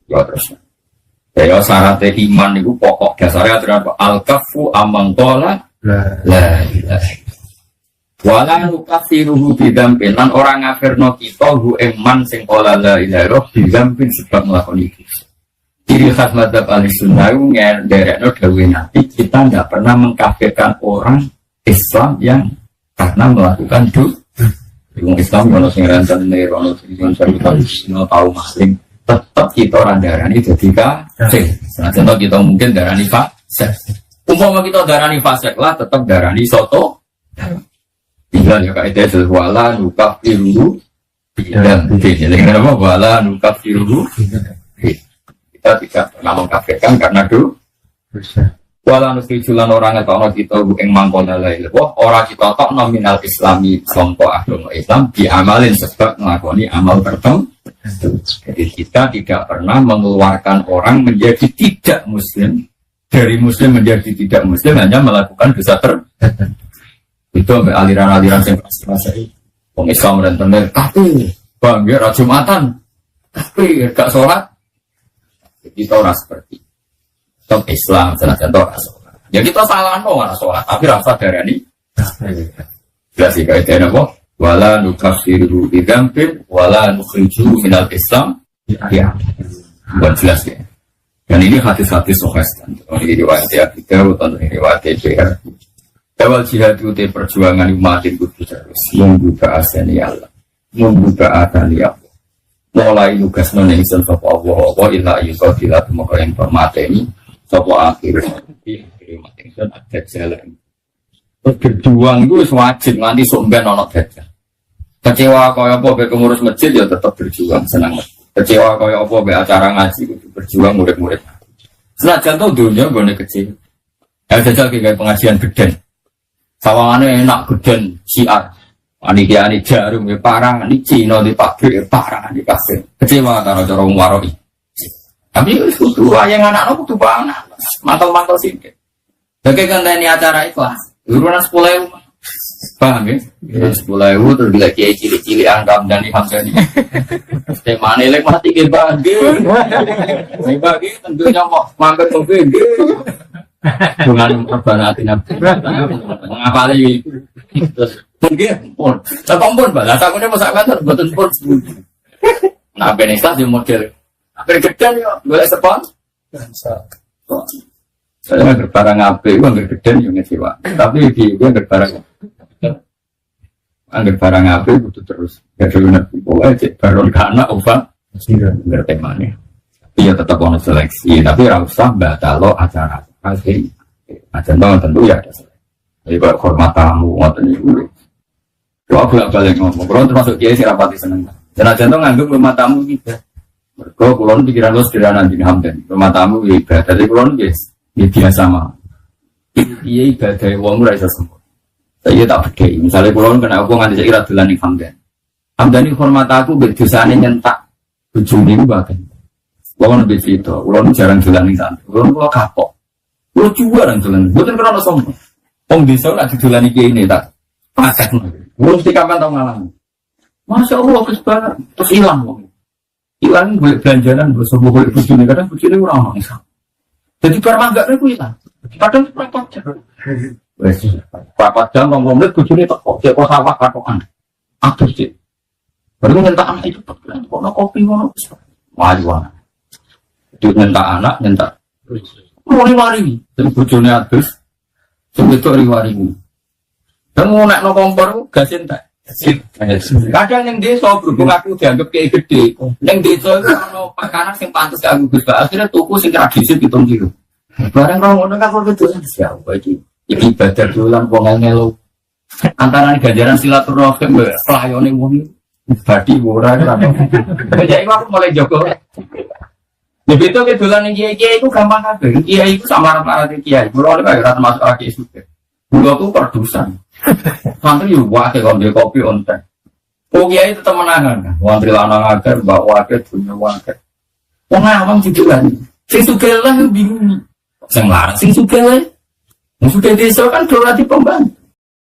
Ya terus. Ya syaratnya iman itu pokok dasarnya terhadap al-kafu amangkola. La ilaha. Wala nukafiruhu bidampin lan orang ngafirno kita hu eman sing kola la ilaha bidampin sebab melakukan itu. Ciri khas madzhab Ahlussunnah ngerekno dawuh Nabi kita tidak pernah mengkafirkan orang Islam yang karena melakukan dosa. Wong Islam ono sing ranten ono sing tahu masing tetap kita orang darani jadi kafir. Nah, contoh kita mungkin darani fasik. Umpama kita darani fasik lah tetap darani soto. Tinggal ya kaidah wala nukafiruhu bidan. Jadi kenapa wala nukafiruhu? Kita tidak pernah mengkafirkan karena dosa. Wala nusijulan orang atau kita ing mangkona lain. Wah orang kita tok nominal Islami contoh agama Islam diamalin sebab melakoni amal tertentu. Jadi kita tidak pernah mengeluarkan orang menjadi tidak muslim dari muslim menjadi tidak muslim hanya melakukan dosa tertentu. Itu aliran-aliran yang keras-keras ini. Orang Islam dan tenar kafir, bang ya Jumatan, kafir gak sholat. Kita orang seperti top Islam, contoh sholat. Ya kita salah orang sholat, tapi rasa darah ini. Jelas sih kaitnya apa? Wala nukafiru bidampin, wala nukhrijuhu minal Islam. Ya, bukan jelas ya. Dan ini hadis-hadis sahih kan. Ini riwayat kita atau riwayat JR. Awal jihad itu perjuangan umat itu terus membuka asani Allah, membuka asani Allah. Mulai tugas nonton sapa Allah, illa yuqatilat maka informasi sapa akhir mati ada jalan. Berjuang itu wajib nanti somben ono dajjal. Kecewa kaya apa be pengurus masjid ya tetap berjuang senang. Kecewa kaya apa be acara ngaji itu berjuang murid-murid. Senajan to dunya gone kecil. Ya jajal kayak pengajian geden. Sawangane enak geden siar. Panitia ini jarum ya parang, ini Cina di pabrik ya parang di kasir. Kecewa karo cara wong waroi. Tapi itu yang anak-anak kudu banget. Mantau-mantau sithik. Dake kandhani acara ikhlas. Urunan 10.000. Paham ya? 10.000 terus bila kiai cilik-cilik angkam dan dihamdani. Temane lek mati ge bagi. Nek bagi tentunya mau mangkat mobil. Dengan perbanati nabi. Ngapali terus mungkin pun. Sampun balas aku nek masak kantor mboten pun. Nah ben ikhlas di model. Akhir gedhen yo golek sepon. Saya nggak barang apa, gue nggak gede yang ngecewa. Tapi di gue nggak barang apa, itu terus. Gak ada nabi boleh cek baron karena obat nggak temanya. Tapi ya tetap ono seleksi. Tapi rasa batalo acara asli. Acara tentu ya ada seleksi. Jadi kalau hormat tamu, ngotot itu. Kalau aku balik ngomong, kalau termasuk dia si rapati seneng. Dan aja tuh nganggep hormat tamu gitu. Mereka kulon pikiran lo sederhana di hamdan. Hormat tamu ibadah. Jadi kulon guys. Ini biasa mah. Iya ibadah wong ora iso sempurna. Saya tak bedheki. Misale kula kena apa nganti saiki ra dolan ning Hamdan. Hamdan iki hormat aku mbek dosane nyentak bojone ku bae. Wong ono beda. Kula jarang dolan ning sana. Kula kapok. Kula juara dolan. Mboten krana sombong. Wong desa ora didolani iki ini tak. Pasak. Kula mesti kapan tau ngalang. Masya Allah kesempatan terus hilang wong. Hilang golek belanjanan bos golek bojone kadang bojone ora ono. Jadi karena enggak itu hilang. Kadang berapa jam? Berapa jam ngomong bujuni tak kok cek sawah katokan. Aduh sih. Baru nyentak anak itu pelan. Kok kopi ngono. Maju. Itu nyentak anak nyentak. Mari. Dan bujuni atus. Sebetulnya riwari. Dan mau nak no kompor gas entek. Kadang yang desa berhubung aku dianggap kayak gede, yang desa itu kalau makanan yang pantas aku juga akhirnya tuku sing tradisi pitung kilo. Barang orang orang kan itu siapa lagi? Ini ibadah dolan wong ngelo. Antara ganjaran silaturahim pelayone wong badi ora kan. Jadi aku mulai jogo. Ya betul ke dolan kiai itu gampang kabeh. Kiai itu sama rata-rata kiai. Kulo nek ora termasuk lagi suka. Kulo tuh perdusan. Santri yo wae kok kopi onten. Oh kiai tetep menangan. Wong lanang agar mbak wae dunya wae. Wong awam didolan. Sing sugih lah bingung. Sing larang sing sugih wae. Sugih desa kan dolan di pembantu.